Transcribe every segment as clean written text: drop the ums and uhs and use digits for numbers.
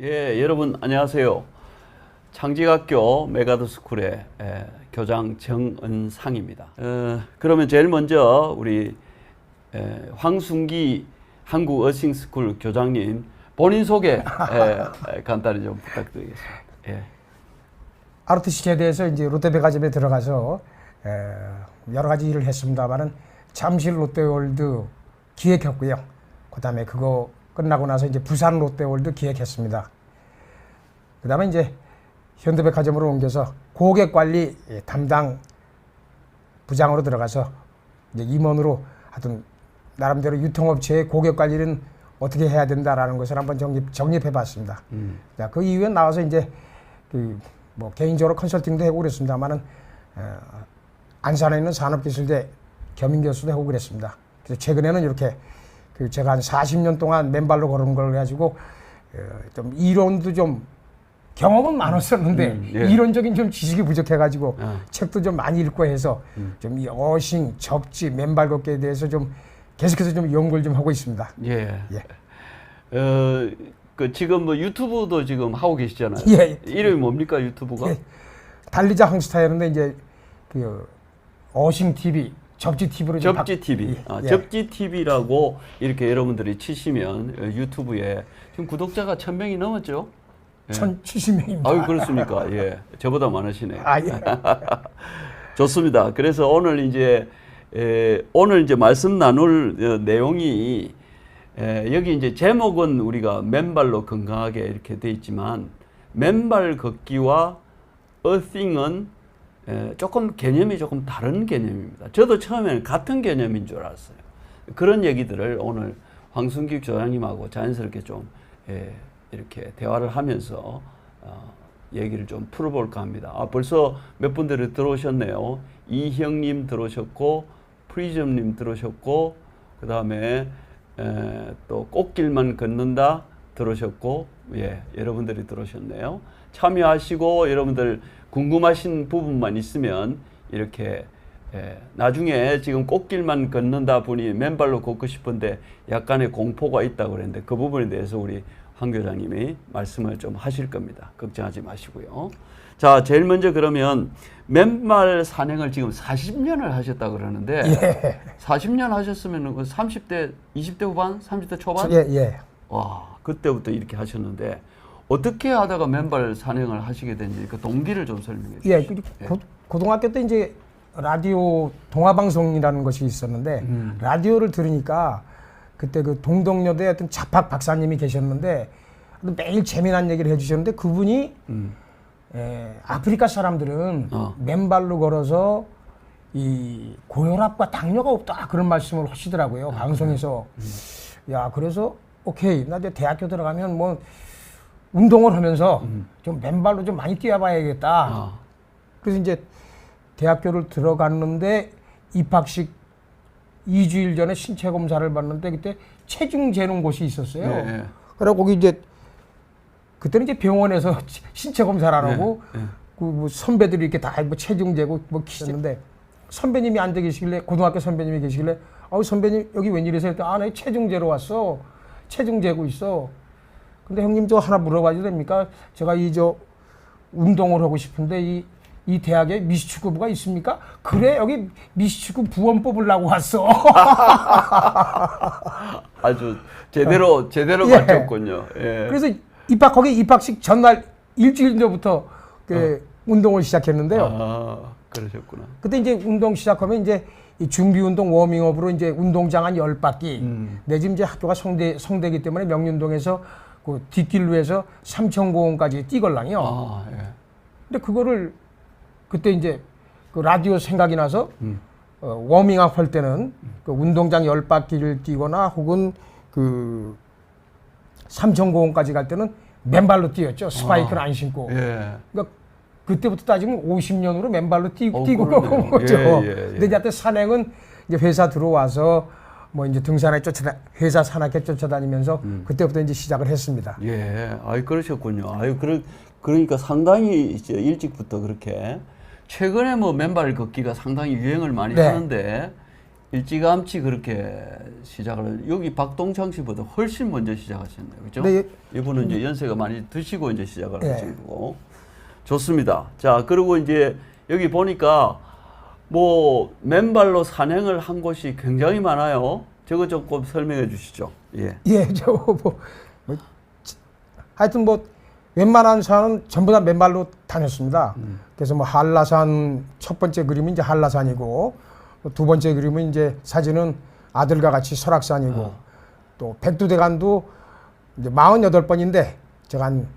예, 여러분 안녕하세요. 창직학교 메가더스쿨의 교장 정은상입니다. 그러면 제일 먼저 우리 황순기 한국어싱스쿨 교장님 본인 소개 간단히 좀 부탁드리겠습니다. 예. ROTC에 대해서 이제 롯데백화점에 들어가서 여러 가지 일을 했습니다만은 잠실 롯데월드 기획했고요. 그다음에 그거 끝나고 나서 이제 부산 롯데월드 기획했습니다. 그다음에 이제 현대백화점으로 옮겨서 고객관리 담당 부장으로 들어가서 이제 임원으로 하여튼 나름대로 유통업체의 고객관리는 어떻게 해야 된다라는 것을 한번 정립해봤습니다. 자, 그 이후에 나와서 이제 뭐 개인적으로 컨설팅도 하고 그랬습니다만은 안산에 있는 산업기술대 겸임교수도 하고 그랬습니다. 그래서 최근에는 이렇게 제가 한 40년 동안 맨발로 걸은 걸 가지고 좀 이론도 좀 경험은 많았었는데 예. 이론적인 좀 지식이 부족해가지고 책도 좀 많이 읽고 해서 좀 이 어싱, 접지, 맨발 걷기에 대해서 좀 계속해서 좀 연구를 좀 하고 있습니다. 예. 지금 뭐 유튜브도 지금 하고 계시잖아요. 예. 이름이 뭡니까 유튜브가? 예. 달리자 홍스타였는데 이제 어싱 TV, 접지 TV로 접지 TV. 예. 접지 TV라고 이렇게 여러분들이 치시면 유튜브에 지금 구독자가 1000명이 넘었죠? 예. 1070명입니다. 아유, 그렇습니까? 예. 저보다 많으시네요. 예. 좋습니다. 그래서 오늘 이제 말씀 나눌 내용이 여기 이제 제목은 우리가 맨발로 건강하게 이렇게 돼 있지만 맨발 걷기와 어싱은 조금 개념이 조금 다른 개념입니다. 저도 처음에는 같은 개념인 줄 알았어요. 그런 얘기들을 오늘 황순기 교장님하고 자연스럽게 좀 이렇게 대화를 하면서 얘기를 좀 풀어볼까 합니다. 벌써 몇 분들이 들어오셨네요. 이형님 들어오셨고 프리즘님 들어오셨고 그 다음에 또 꽃길만 걷는다 들어오셨고 여러분들이 들어오셨네요. 참여하시고 여러분들 궁금하신 부분만 있으면 이렇게 나중에 지금 꽃길만 걷는다 분이 맨발로 걷고 싶은데 약간의 공포가 있다고 그랬는데 그 부분에 대해서 우리 황 교장님이 말씀을 좀 하실 겁니다. 걱정하지 마시고요. 자, 제일 먼저 그러면 맨발 산행을 지금 40년을 하셨다 그러는데 40년 하셨으면 30대, 20대 후반, 30대 초반? 예. 와, 그때부터 이렇게 하셨는데 어떻게 하다가 맨발 산행을 하시게 됐는지 그 동기를 좀 설명해 주시죠. 고등학교 때 이제 라디오 동화방송이라는 것이 있었는데 라디오를 들으니까 그때 그 동덕여대 어떤 잡학 박사님이 계셨는데 매일 재미난 얘기를 해주셨는데 그분이 아프리카 사람들은 맨발로 걸어서 이 고혈압과 당뇨가 없다 그런 말씀을 하시더라고요. 방송에서. 야, 그래서 오케이, 나 이제 대학교 들어가면 뭐 운동을 하면서 좀 맨발로 좀 많이 뛰어봐야겠다. 그래서 이제 대학교를 들어갔는데 입학식 2주일 전에 신체 검사를 받는데 그때 체중 재는 곳이 있었어요. 그래서 거기 이제 그때는 이제 병원에서 신체 검사를 안 하고 그 뭐 선배들이 이렇게 다 뭐 체중 재고 뭐 키셨는데 선배님이 앉아 계시길래 고등학교 선배님이 계시길래 선배님 여기 웬일이세요? 나 체중 재러 왔어. 체중 재고 있어. 근데 형님 저 하나 물어봐도 됩니까? 제가 운동을 하고 싶은데 이 대학에 미식축구부가 있습니까? 그래, 여기 미식축구 부원 뽑으려고 왔어. 아주 제대로 맞췄군요. 예. 그래서 거기 입학식 전날 일주일 전부터 운동을 시작했는데요. 그러셨구나. 그때 이제 운동 시작하면 이제 이 준비 운동 워밍업으로 이제 운동장 한 10바퀴. 내 집 이제 학교가 성대기 때문에 명륜동에서 그 뒷길로 해서 삼천공원까지 뛰걸랑요. 근데 그거를 그때 이제 그 라디오 생각이 나서 워밍업 할 때는 그 운동장 10바퀴를 뛰거나 혹은 그 삼천공원까지 갈 때는 맨발로 뛰었죠. 스파이크를 안 신고. 그러니까 그때부터 따지면 50년으로 맨발로 뛰고 그런 거죠. 근데 이제 산행은 이제 회사 들어와서 뭐 이제 등산에 회사 산악회 쫓아다니면서 그때부터 이제 시작을 했습니다. 그러셨군요. 그러니까 상당히 이제 일찍부터 그렇게 최근에 뭐 맨발 걷기가 상당히 유행을 많이 하는데 일찌감치 그렇게 시작을 여기 박동창 씨보다 훨씬 먼저 시작하셨네요. 그죠? 네. 이분은 이제 연세가 많이 드시고 이제 시작을 예. 하신 거고. 좋습니다. 자, 그리고 이제 여기 보니까 뭐 맨발로 산행을 한 곳이 굉장히 많아요. 저거 조금 설명해 주시죠. 예. 예, 하여튼 뭐 웬만한 산은 전부 다 맨발로 다녔습니다. 그래서 뭐 한라산 첫 번째 그림은 이제 한라산이고 두 번째 그림은 이제 사진은 아들과 같이 설악산이고 또 백두대간도 이제 48번인데 제가 한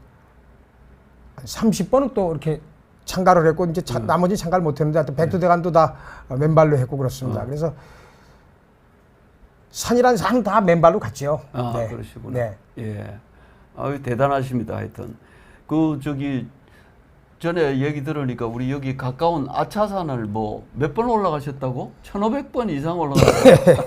30번은 또 이렇게 참가를 했고 이제 나머지 참가를 못 했는데 하여튼 백두대간도 다 맨발로 했고 그렇습니다. 그래서 산이란 산 다 맨발로 갔죠. 아, 네. 그러시구나. 네. 예. 아유, 대단하십니다. 하여튼. 그, 전에 얘기 들으니까 우리 여기 가까운 아차산을 뭐 몇 번 올라가셨다고? 1500번 이상 올라가셨다고?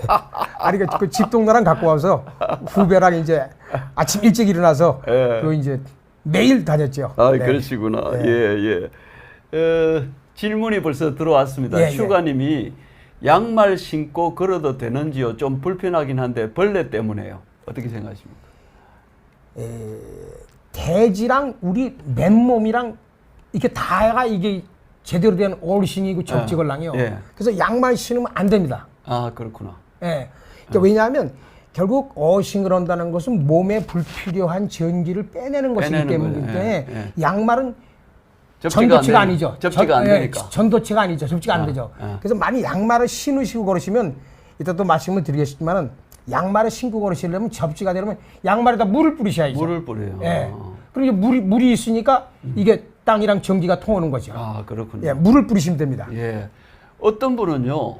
아니, 그 집동네랑 갖고 와서 후배랑 이제 아침 일찍 일어나서 예. 그 이제 매일 다녔죠. 아, 네. 그러시구나. 네. 예, 예. 질문이 벌써 들어왔습니다. 예, 예. 슈가님이 양말 신고 걸어도 되는지요? 좀 불편하긴 한데 벌레 때문에요. 어떻게 생각하십니까? 돼지랑 우리 맨몸이랑 이게 다가 이게 제대로 된 어르신이고 접지걸랑이요. 예. 그래서 양말 신으면 안 됩니다. 아, 그렇구나. 예. 그러니까 왜냐하면 결국 어싱을 한다는 것은 몸에 불필요한 전기를 빼내는 것이기 빼내는 때문이기 거예요. 때문에 예, 양말은 접지가 전도체가 안 되- 아니죠. 접지가 안 되니까. 전도체가 아니죠. 접지가 안 아, 되죠. 아. 그래서 많이 양말을 신으시고 걸으시면 이따 또 말씀을 드리겠지만은 양말을 신고 걸으시려면 접지가 되려면 양말에다 물을 뿌리셔야죠. 물을 뿌려요. 예. 그리고 물이 있으니까 이게 땅이랑 전기가 통하는 거죠. 아, 그렇군요. 예, 물을 뿌리시면 됩니다. 예. 어떤 분은요,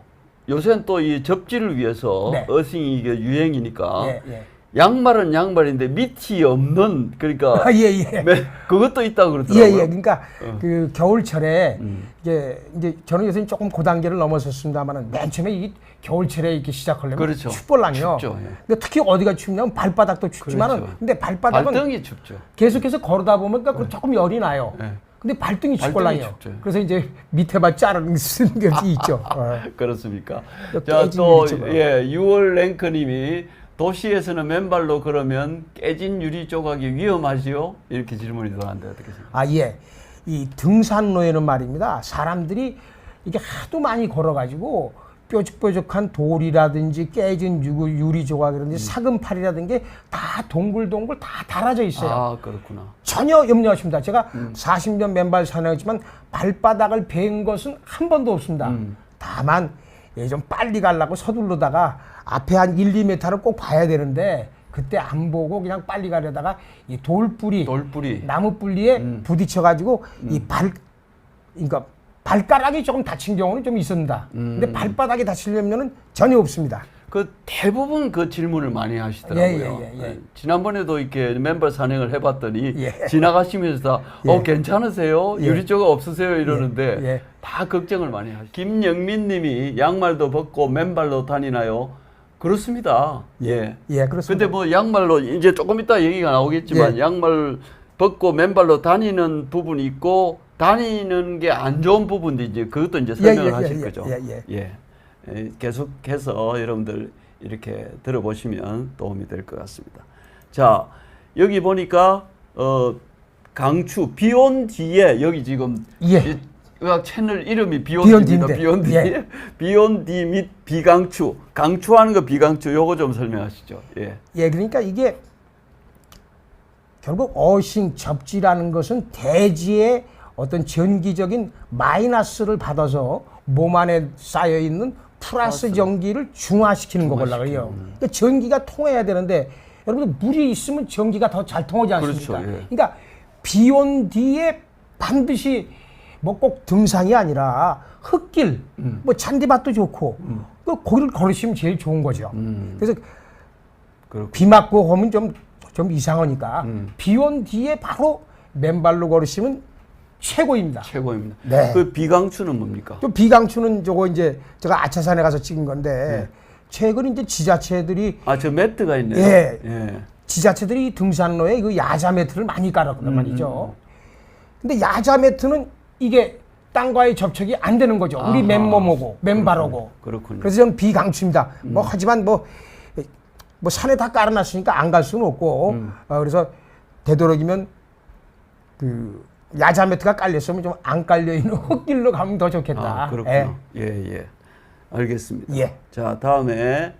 요새는 또 이 접지를 위해서 네. 어싱이 이게 유행이니까 예, 예. 양말은 양말인데 밑이 없는 그러니까 아, 예, 예. 그것도 있다고 예, 그러더라고요. 예. 그러니까 그 겨울철에 이제 저는 요새 조금 고단계를 넘어섰습니다만은 맨 처음에 이 겨울철에 이렇게 시작하려면 그렇죠. 춥벌랑이요. 춥죠, 예. 근데 특히 어디가 춥냐면 발바닥도 춥지만은 그렇죠. 근데 발바닥은 발등이 춥죠. 계속해서 걸어다 보면 그러니까 조금 열이 나요. 네. 근데 발등이 발등이 춥벌랑이요. 춥죠. 그래서 이제 밑에만 자르는 쓰는 게 있죠. 그렇습니까? 또 자, 깨진 또 유리조각. 예, 6월 랭크님이 도시에서는 맨발로 걸으면 깨진 유리 조각이 위험하지요? 이렇게 질문이 들어왔는데 어떻게 생각하세요? 아, 예. 이 등산로에는 말입니다. 사람들이 이게 하도 많이 걸어가지고 뾰족뾰족한 돌이라든지 깨진 유리 조각이라든지 사금팔이라든지 다 동글동글 다 달아져 있어요. 아, 그렇구나. 전혀 염려하십니다. 제가 40년 맨발 산행했지만 발바닥을 벤 것은 한 번도 없습니다. 다만 좀 빨리 가려고 서둘러다가 앞에 한 1, 2m를 꼭 봐야 되는데 그때 안 보고 그냥 빨리 가려다가 이 돌뿌리, 나무 뿌리에 부딪혀가지고 그러니까 발가락이 조금 다친 경우는 좀 있습니다. 근데 발바닥이 다치려면은 전혀 없습니다. 그 대부분 그 질문을 많이 하시더라고요. 예. 지난번에도 이렇게 맨발 산행을 해봤더니 예. 지나가시면서 다 괜찮으세요? 예. 유리 조각 없으세요? 이러는데 예. 다 걱정을 많이 하시죠. 김영민님이 양말도 벗고 맨발로 다니나요? 그렇습니다. 예. 예, 그렇습니다. 근데 뭐 양말로 이제 조금 이따 얘기가 나오겠지만 예. 양말 벗고 맨발로 다니는 부분이 있고 다니는 게 안 좋은 부분도 이제 그것도 이제 설명을 하실 거죠. 예. 계속해서 여러분들 이렇게 들어보시면 도움이 될 것 같습니다. 자, 여기 보니까 강추 비온 뒤에 여기 지금 예. 의학 채널 이름이 비온디입니다. 비온디인데. 비온디. 예. 비온디 및 비강추. 강추하는 거 비강추 요거 좀 설명하시죠. 예. 예, 그러니까 이게 결국 어싱 접지라는 것은 대지의 어떤 전기적인 마이너스를 받아서 몸 안에 쌓여 있는 플러스 전기를 중화시키는 거거든요. 그러니까 전기가 통해야 되는데 여러분들 물이 있으면 전기가 더 잘 통하지 않습니까? 그렇죠, 예. 그러니까 비 온 뒤에 반드시 뭐 꼭 등산이 아니라 흙길, 뭐 잔디밭도 좋고 그 거기를 걸으시면 제일 좋은 거죠. 그래서 비 맞고 오면 좀 이상하니까 비 온 뒤에 바로 맨발로 걸으시면 최고입니다. 최고입니다. 네. 그 비강추는 뭡니까? 또 비강추는 저거 이제 제가 아차산에 가서 찍은 건데 최근 이제 지자체들이 저 매트가 있네요. 예. 지자체들이 등산로에 그 야자 매트를 많이 깔았단 말이죠. 근데 야자 매트는 이게 땅과의 접촉이 안 되는 거죠. 우리 아하. 맨몸하고 맨발하고. 그렇군요. 그래서 저는 비강추입니다. 뭐 하지만 뭐 산에 다 깔아놨으니까 안 갈 수는 없고 그래서 되도록이면 그 야자 매트가 깔렸으면 좀 안 깔려 있는 흙길로 가면 더 좋겠다. 그렇군요. 예. 알겠습니다. 예. 자, 다음에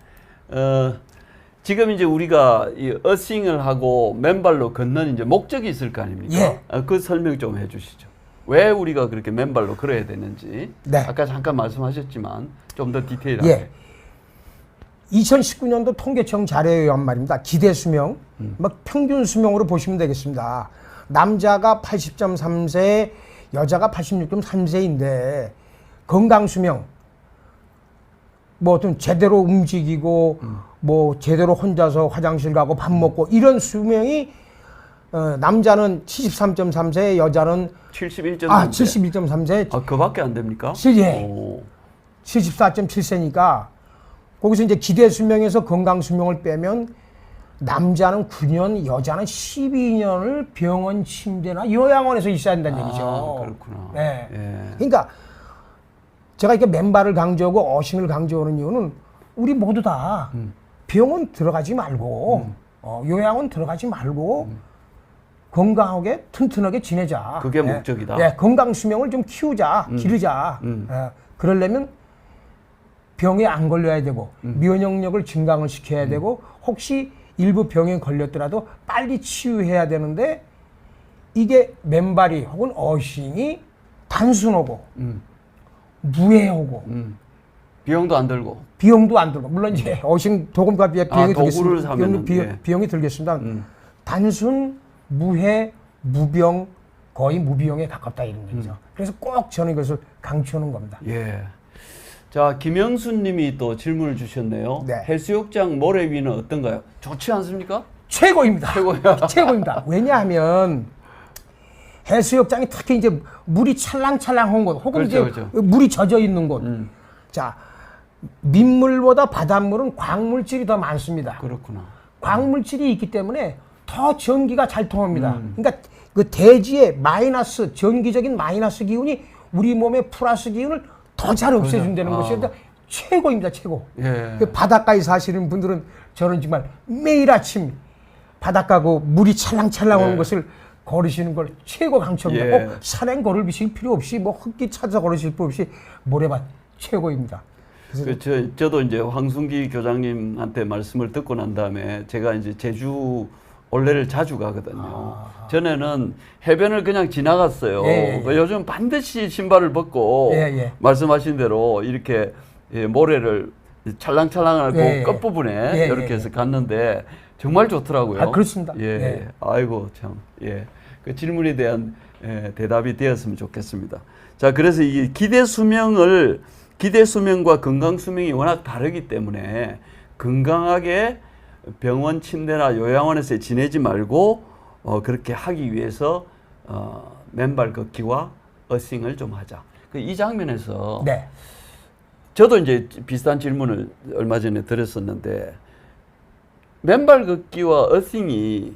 지금 이제 우리가 이 어싱을 하고 맨발로 걷는 이제 목적이 있을 거 아닙니까? 예. 그 설명 좀 해주시죠. 왜 우리가 그렇게 맨발로 걸어야 되는지. 네. 아까 잠깐 말씀하셨지만 좀 더 디테일하게. 예. 2019년도 통계청 자료에 의한 말입니다. 기대 수명, 막 평균 수명으로 보시면 되겠습니다. 남자가 80.3세, 여자가 86.3세인데 건강 수명, 뭐 좀 제대로 움직이고 뭐 제대로 혼자서 화장실 가고 밥 먹고 이런 수명이 남자는 73.3세, 여자는 71.3세. 71.3세, 그밖에 안 됩니까? 예. 오. 74.7세니까 거기서 이제 기대 수명에서 건강 수명을 빼면 남자는 9년, 여자는 12년을 병원 침대나 요양원에서 있어야 된다는 얘기죠. 그렇구나. 네. 예. 그러니까 제가 이렇게 맨발을 강조하고 어싱을 강조하는 이유는 우리 모두 다 병원 들어가지 말고 요양원 들어가지 말고 건강하게 튼튼하게 지내자. 그게 목적이다. 네, 건강 수명을 좀 키우자, 기르자. 그러려면 병에 안 걸려야 되고 면역력을 증강을 시켜야 되고 혹시 일부 병에 걸렸더라도 빨리 치유해야 되는데 이게 맨발이 혹은 어싱이 단순하고 무해하고 비용도 안 들고. 비용도 안 들고 물론 이제 어싱 도금과 비용이 도구를 들겠습니다. 사면은, 예. 비용이 들겠습니다. 단순 무해 무병 거의 무비용에 가깝다 이런 얘기죠. 그래서 꼭 저는 이것을 강조하는 겁니다. 예. 자, 김영순 님이 또 질문을 주셨네요. 네. 해수욕장 모래 위는 어떤가요? 좋지 않습니까? 최고입니다. 최고야. 최고입니다. 왜냐하면 해수욕장이 특히 이제 물이 찰랑찰랑한 곳, 혹은 그렇죠, 이제 그렇죠. 물이 젖어 있는 곳. 자, 민물보다 바닷물은 광물질이 더 많습니다. 그렇구나. 광물질이 있기 때문에 더 전기가 잘 통합니다. 그러니까 그 대지의 마이너스, 전기적인 마이너스 기운이 우리 몸의 플러스 기운을 더 잘 없애준다는 것이 그러니까 최고입니다, 최고. 예. 그 바닷가에 사시는 분들은 저는 정말 매일 아침 바닷가고 물이 찰랑찰랑한 예. 것을 걸으시는 걸 최고 강추합니다. 예. 꼭 산행 걸으실 필요 없이 뭐 흙길 찾아 걸으실 필요 없이 모래밭 최고입니다. 저도 이제 황순기 교장님한테 말씀을 듣고 난 다음에 제가 이제 제주 올레를 자주 가거든요. 전에는 해변을 그냥 지나갔어요. 예. 요즘 반드시 신발을 벗고 예. 말씀하신 대로 이렇게 모래를 찰랑찰랑하고 예. 끝부분에 이렇게 해서 갔는데 정말 좋더라고요. 그렇습니다. 예. 예. 아이고 참. 예. 그 질문에 대한 대답이 되었으면 좋겠습니다. 자, 그래서 이 기대 수명과 건강 수명이 워낙 다르기 때문에 건강하게 병원 침대나 요양원에서 지내지 말고 그렇게 하기 위해서 맨발 걷기와 어싱을 좀 하자. 이 장면에서 네. 저도 이제 비슷한 질문을 얼마 전에 드렸었는데 맨발 걷기와 어싱이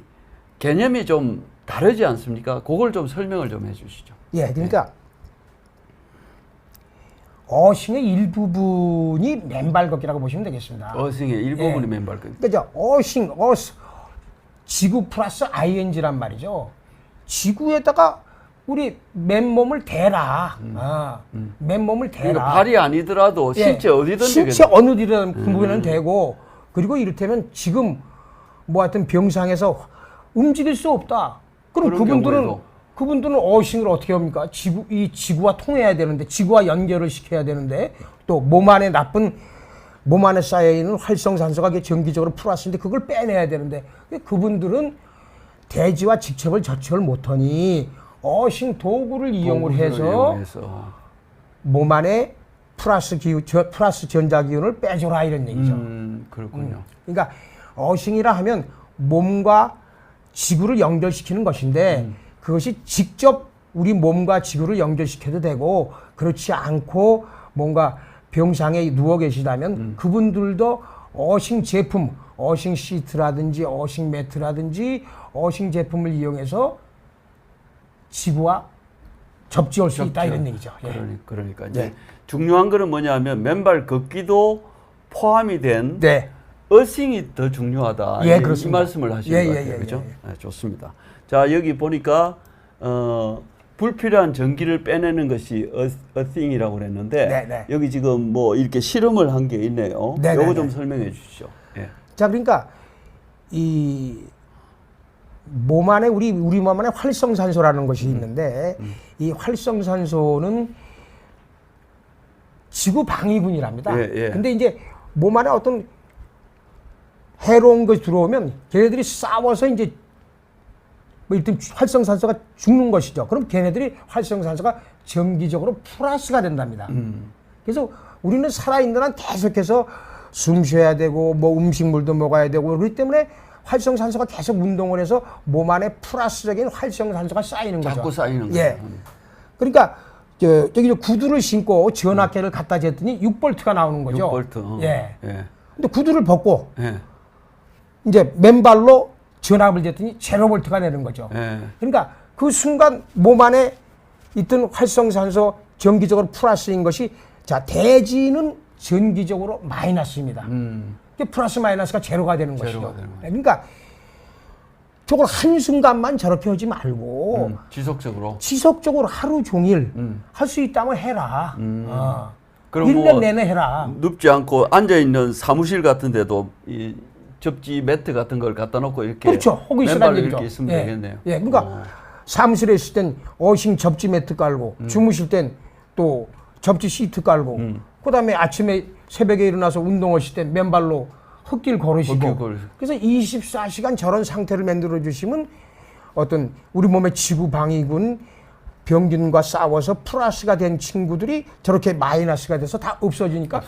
개념이 좀 다르지 않습니까? 그걸 좀 설명을 좀 해주시죠. 예, 그러니까 어싱의 일부분이 맨발 걷기라고 보시면 되겠습니다. 어싱의 일부분이 맨발 걷기. 그러니까 지구 플러스 ing란 말이죠. 지구에다가 우리 맨몸을 대라. 맨몸을 대라. 그러니까 발이 아니더라도 신체 어디든지 신체 어느 부분에는 되고 그리고 이를테면 지금 뭐 하여튼 병상에서 움직일 수 없다. 그럼 그분들은 어싱을 어떻게 합니까? 지구와 통해야 되는데, 지구와 연결을 시켜야 되는데, 또 몸 안에 쌓여 있는 활성산소가 전기적으로 플러스인데 그걸 빼내야 되는데, 그분들은 대지와 직접을 접촉을 못하니 어싱 도구를 이용을 해서 몸 안에 플러스 전자 기운을 빼줘라 이런 얘기죠. 그렇군요. 그러니까 어싱이라 하면 몸과 지구를 연결시키는 것인데 그것이 직접 우리 몸과 지구를 연결시켜도 되고 그렇지 않고 뭔가 병상에 누워 계시다면 그분들도 어싱 제품, 어싱 시트라든지 어싱 매트라든지 어싱 제품을 이용해서 지구와 접지할 수 있다 이런 얘기죠. 예. 그러니까 이제 중요한 거는 뭐냐면 맨발 걷기도 포함이 된 네. 어싱이 더 중요하다. 예, 이 그렇습니다. 말씀을 하시는 것 같아요. 그렇죠? 네, 좋습니다. 자, 여기 보니까 불필요한 전기를 빼내는 것이 어싱이라고 그랬는데 네, 네. 여기 지금 뭐 이렇게 실험을 한 게 있네요. 네, 요거 네, 좀 네. 설명해 주시죠. 예. 자, 그러니까 이 몸 안에 우리 몸 안에 활성산소라는 것이 있는데 이 활성산소는 지구 방위군이랍니다. 예, 예. 근데 이제 몸 안에 어떤 해로운 것이 들어오면 걔네들이 싸워서 이제 뭐 일단 활성산소가 죽는 것이죠. 그럼 걔네들이 활성산소가 정기적으로 플러스가 된답니다. 그래서 우리는 살아있는 한 계속해서 숨 쉬어야 되고 뭐 음식물도 먹어야 되고 그렇기 때문에 활성산소가 계속 운동을 해서 몸 안에 플러스적인 활성산소가 쌓이는 거죠. 자꾸 쌓이는 거예요. 예. 그러니까 저기 구두를 신고 전압계를 갖다 쟀더니 6볼트가 나오는 거죠. 6볼트. 예. 예. 근데 구두를 벗고 예. 이제 맨발로 전압을 쟀더니 0볼트가 되는 거죠. 예. 그러니까 그 순간 몸 안에 있던 활성산소 정기적으로 플러스인 것이 자 대지는 전기적으로 마이너스입니다. 플러스 마이너스가 제로가 되는 것이죠. 되는 거예요. 그러니까 저걸 한순간만 저렇게 하지 말고 지속적으로 하루 종일 할 수 있다면 해라. 그럼 1년 뭐 내내 해라. 눕지 않고 앉아 있는 사무실 같은 데도 이 접지 매트 같은 걸 갖다 놓고 이렇게 그렇죠. 하고 있으란 맨발로 얘기죠. 이렇게 있으면 되겠네요. 예, 그러니까 사무실에 있을 땐 어싱 접지 매트 깔고 주무실 땐 또 접지 시트 깔고 그다음에 아침에 새벽에 일어나서 운동하실 때 맨발로 흙길 걸으시고 그래서 24시간 저런 상태를 만들어 주시면 어떤 우리 몸의 지구 방위군 병균과 싸워서 플러스가 된 친구들이 저렇게 마이너스가 돼서 다 없어지니까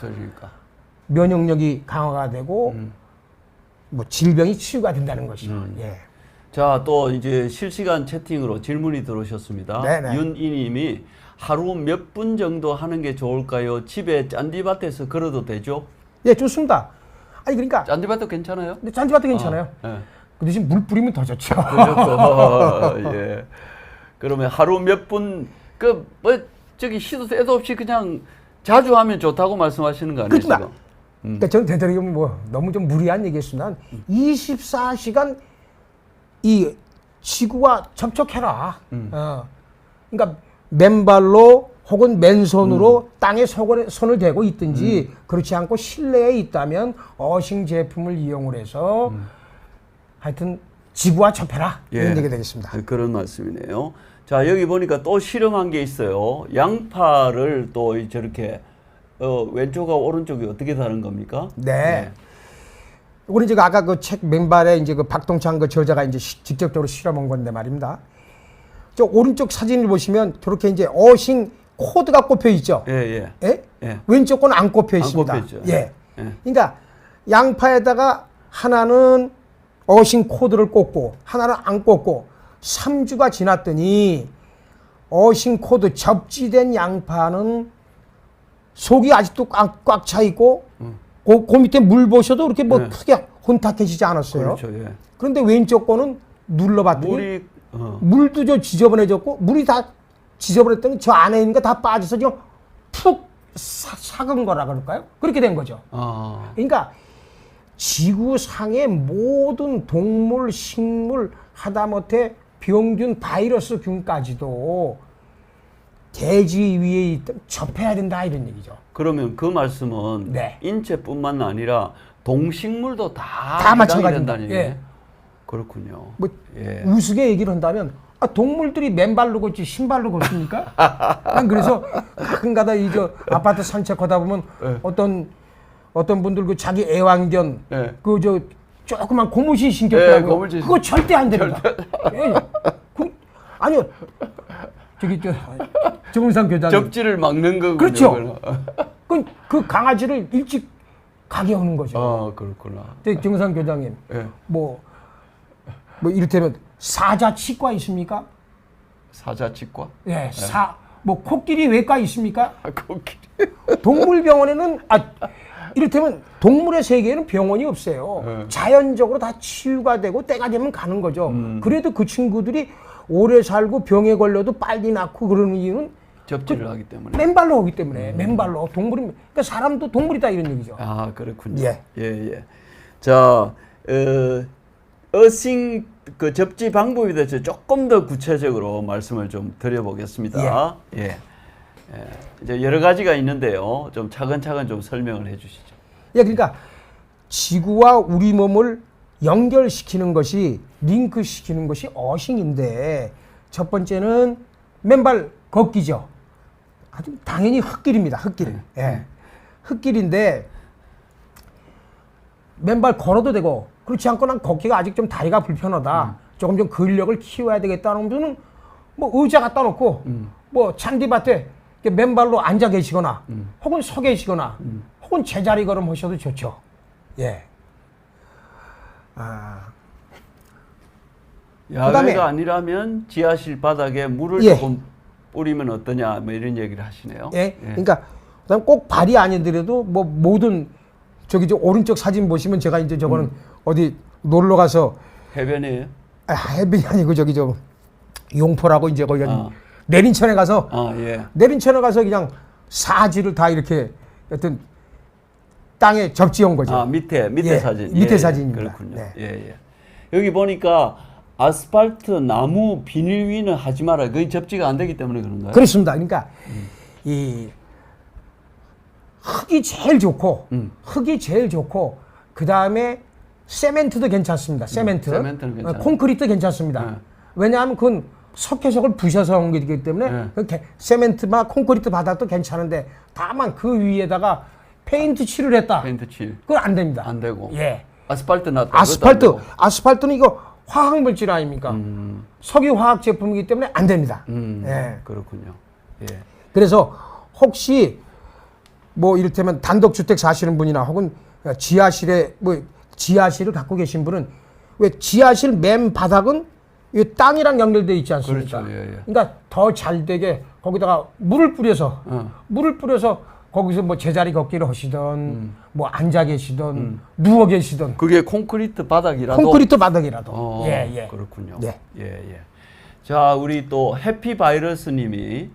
면역력이 강화가 되고 뭐 질병이 치유가 된다는 것이죠. 예. 자, 또 이제 실시간 채팅으로 질문이 들어오셨습니다. 네네. 윤이님이 하루 몇 분 정도 하는 게 좋을까요? 집에 짠디밭에서 걸어도 되죠? 예, 좋습니다. 아니 그러니까 짠디밭도 괜찮아요? 근데 짠디밭도 괜찮아요. 예. 그 대신 물 뿌리면 더 좋죠. 그렇죠. 예. 그러면 하루 몇 분, 저기 시도 때도 없이 그냥 자주 하면 좋다고 말씀하시는 거 아니에요? 그렇지만, 그러니까 저는 대단히 뭐 너무 좀 무리한 얘기했으나 24시간 이 지구와 접촉해라. 그러니까 맨발로 혹은 맨손으로 땅에 손을 대고 있든지 그렇지 않고 실내에 있다면 어싱 제품을 이용을 해서 하여튼 지구와 접해라. 이런 얘기가 되겠습니다. 그런 말씀이네요. 자, 여기 보니까 또 실험한 게 있어요. 양파를 또 저렇게 왼쪽과 오른쪽이 어떻게 다른 겁니까? 네. 우리 제가 아까 그 책 맨발에 이제 그 박동창 그 저자가 이제 직접적으로 실험한 건데 말입니다. 저 오른쪽 사진을 보시면 저렇게 이제 어싱 코드가 꼽혀 있죠. 예. 왼쪽 건 안 꼽혀 있습니다. 안 꼽혀 있죠. 예. 그러니까 양파에다가 하나는 어싱 코드를 꼽고 하나는 안 꼽고 3주가 지났더니 어싱 코드 접지된 양파는 속이 아직도 꽉 차 있고 그 밑에 물 보셔도 그렇게 뭐 크게 혼탁해지지 않았어요. 그렇죠. 예. 그런데 왼쪽 거는 눌러봤더니 물도 저 지저분해졌고 물이 다 지저분했더니 저 안에 있는 거 다 빠져서 지금 푹 삭은 거라 그럴까요? 그렇게 된 거죠. 그러니까 지구상의 모든 동물, 식물, 하다못해 병균, 바이러스 균까지도 대지 위에 있던 접해야 된다 이런 얘기죠. 그러면 그 말씀은 인체뿐만 아니라 동식물도 다 마찬가지입니다. 된다는 얘기예요. 그렇군요. 뭐 우스개 얘기를 한다면 동물들이 맨발로 걷지 신발로 걷습니까? 난 그래서 가끔가다 이 저 아파트 산책하다 보면 어떤 분들 그 자기 애완견 그 저 조그만 고무신 신겼더라고요. 그거 절대 안 됩니다. 아니요. 저기 정은상 교장님. 접지를 막는 거군요. 그렇죠. 그 강아지를 일찍 가게 하는 거죠. 그렇구나. 정은상 교장님. 뭐 이를테면 사자 치과 있습니까? 사자 치과? 예, 뭐 코끼리 외과 있습니까? 코끼리. 동물병원에는 이를테면 동물의 세계에는 병원이 없어요. 네. 자연적으로 다 치유가 되고 때가 되면 가는 거죠. 그래도 그 친구들이 오래 살고 병에 걸려도 빨리 낫고 그러는 이유는 접지를 하기 때문에. 맨발로 오기 때문에. 맨발로. 동물이, 그러니까 사람도 동물이다 이런 얘기죠. 아, 그렇군요. 예. 예. 자, 어싱 그 접지 방법에 대해서 조금 더 구체적으로 말씀을 좀 드려보겠습니다. 예. 이제 여러 가지가 있는데요. 좀 차근차근 좀 설명을 해주시죠. 예, 그러니까 지구와 우리 몸을 연결시키는 것이, 링크시키는 것이 어싱인데, 첫 번째는 맨발 걷기죠. 아주 당연히 흙길입니다. 흙길. 예. 흙길인데 맨발 걸어도 되고, 그렇지 않고 난 걷기가 아직 좀 다리가 불편하다. 조금 좀 근력을 키워야 되겠다는 분은 뭐 의자 갖다 놓고 뭐 잔디밭에 이렇게 맨발로 앉아 계시거나 혹은 서 계시거나 혹은 제자리 걸음 하셔도 좋죠. 예. 야외가 그다음에- 아니라면 지하실 바닥에 물을 예. 조금 뿌리면 어떠냐 뭐 이런 얘기를 하시네요. 예. 그러니까 그다음 꼭 발이 아니더라도 뭐 모든 저기 저 오른쪽 사진 보시면 제가 이제 저거는 어디 놀러 가서 해변이에요? 해변이 아니고 저기 저 용포라고 이제 거기 아. 내린천에 가서 아, 예. 내린천에 가서 그냥 사지를 다 이렇게 어떤 땅에 접지한 거죠. 아, 밑에 예, 사진. 밑에 사진입니다. 그렇군요. 네. 예. 여기 보니까 아스팔트, 나무, 비닐 위는 하지 마라. 그게 접지가 안 되기 때문에 그런가요? 그렇습니다. 그러니까 이 흙이 제일 좋고 그 다음에 세멘트도 괜찮습니다. 세멘트, 세멘트는 괜찮아요. 콘크리트 괜찮습니다. 네. 왜냐하면 그건 석회석을 부셔서 온 거기 때문에 네. 그렇게 세멘트나 콘크리트 바닥도 괜찮은데 다만 그 위에다가 페인트 칠을 했다. 페인트 칠. 그건 안 됩니다. 안 되고. 예. 아스팔트 놨다. 아스팔트는 이거 화학 물질 아닙니까? 석유 화학 제품이기 때문에 안 됩니다. 예. 그렇군요. 예. 그래서 혹시 뭐 이를테면 단독주택 사시는 분이나 혹은 지하실에 뭐 지하실을 갖고 계신 분은 왜 지하실 맨 바닥은 이 땅이랑 연결되어 있지 않습니까? 그렇죠. 예. 그러니까 더 잘 되게 거기다가 물을 뿌려서 거기서 뭐 제자리 걷기를 하시던 뭐 앉아 계시던 누워 계시던 그게 콘크리트 바닥이라도. 콘크리트 바닥이라도 예. 그렇군요. 예. 예. 자, 우리 또 해피바이러스님이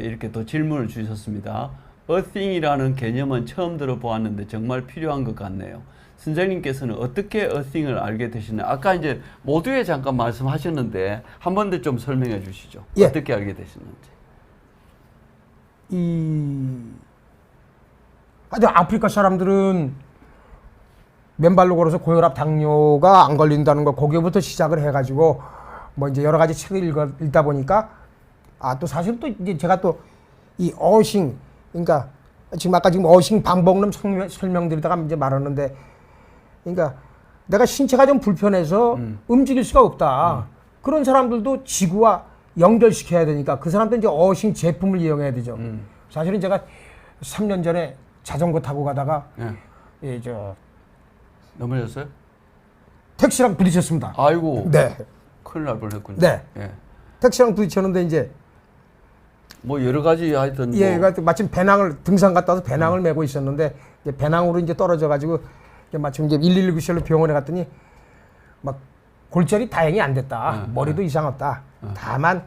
이렇게 또 질문을 주셨습니다. 어싱이라는 개념은 처음 들어보았는데 정말 필요한 것 같네요. 선생님께서는 어떻게 어싱을 알게 되시나요? 아까 이제 모두에 잠깐 말씀하셨는데 한 번 더 좀 설명해 주시죠. 예. 어떻게 알게 되셨는지. 아주 아프리카 사람들은 맨발로 걸어서 고혈압, 당뇨가 안 걸린다는 거 거기부터 시작을 해가지고 뭐 이제 여러 가지 책을 읽다 보니까 또 사실 또 이제 제가 또 이 어싱 그러니까 지금 아까 어싱 방법론 설명드리다가 이제 말하는데 그러니까 내가 신체가 좀 불편해서 움직일 수가 없다. 그런 사람들도 지구와 연결시켜야 되니까 그 사람들은 이제 어싱 제품을 이용해야 되죠. 사실은 제가 3년 전에 자전거 타고 가다가 넘어졌어요? 택시랑 부딪혔습니다. 아이고. 네. 큰일 날 뻔했군요. 네. 예. 택시랑 부딪혔는데 이제 뭐 여러 가지 하여튼 예, 그러니까 마침 배낭을 등산 갔다 와서 배낭을 메고 있었는데 이제 배낭으로 이제 떨어져 가지고 마침 이제 119실로 병원에 갔더니 막 골절이 다행히 안 됐다. 머리도 이상 없다. 다만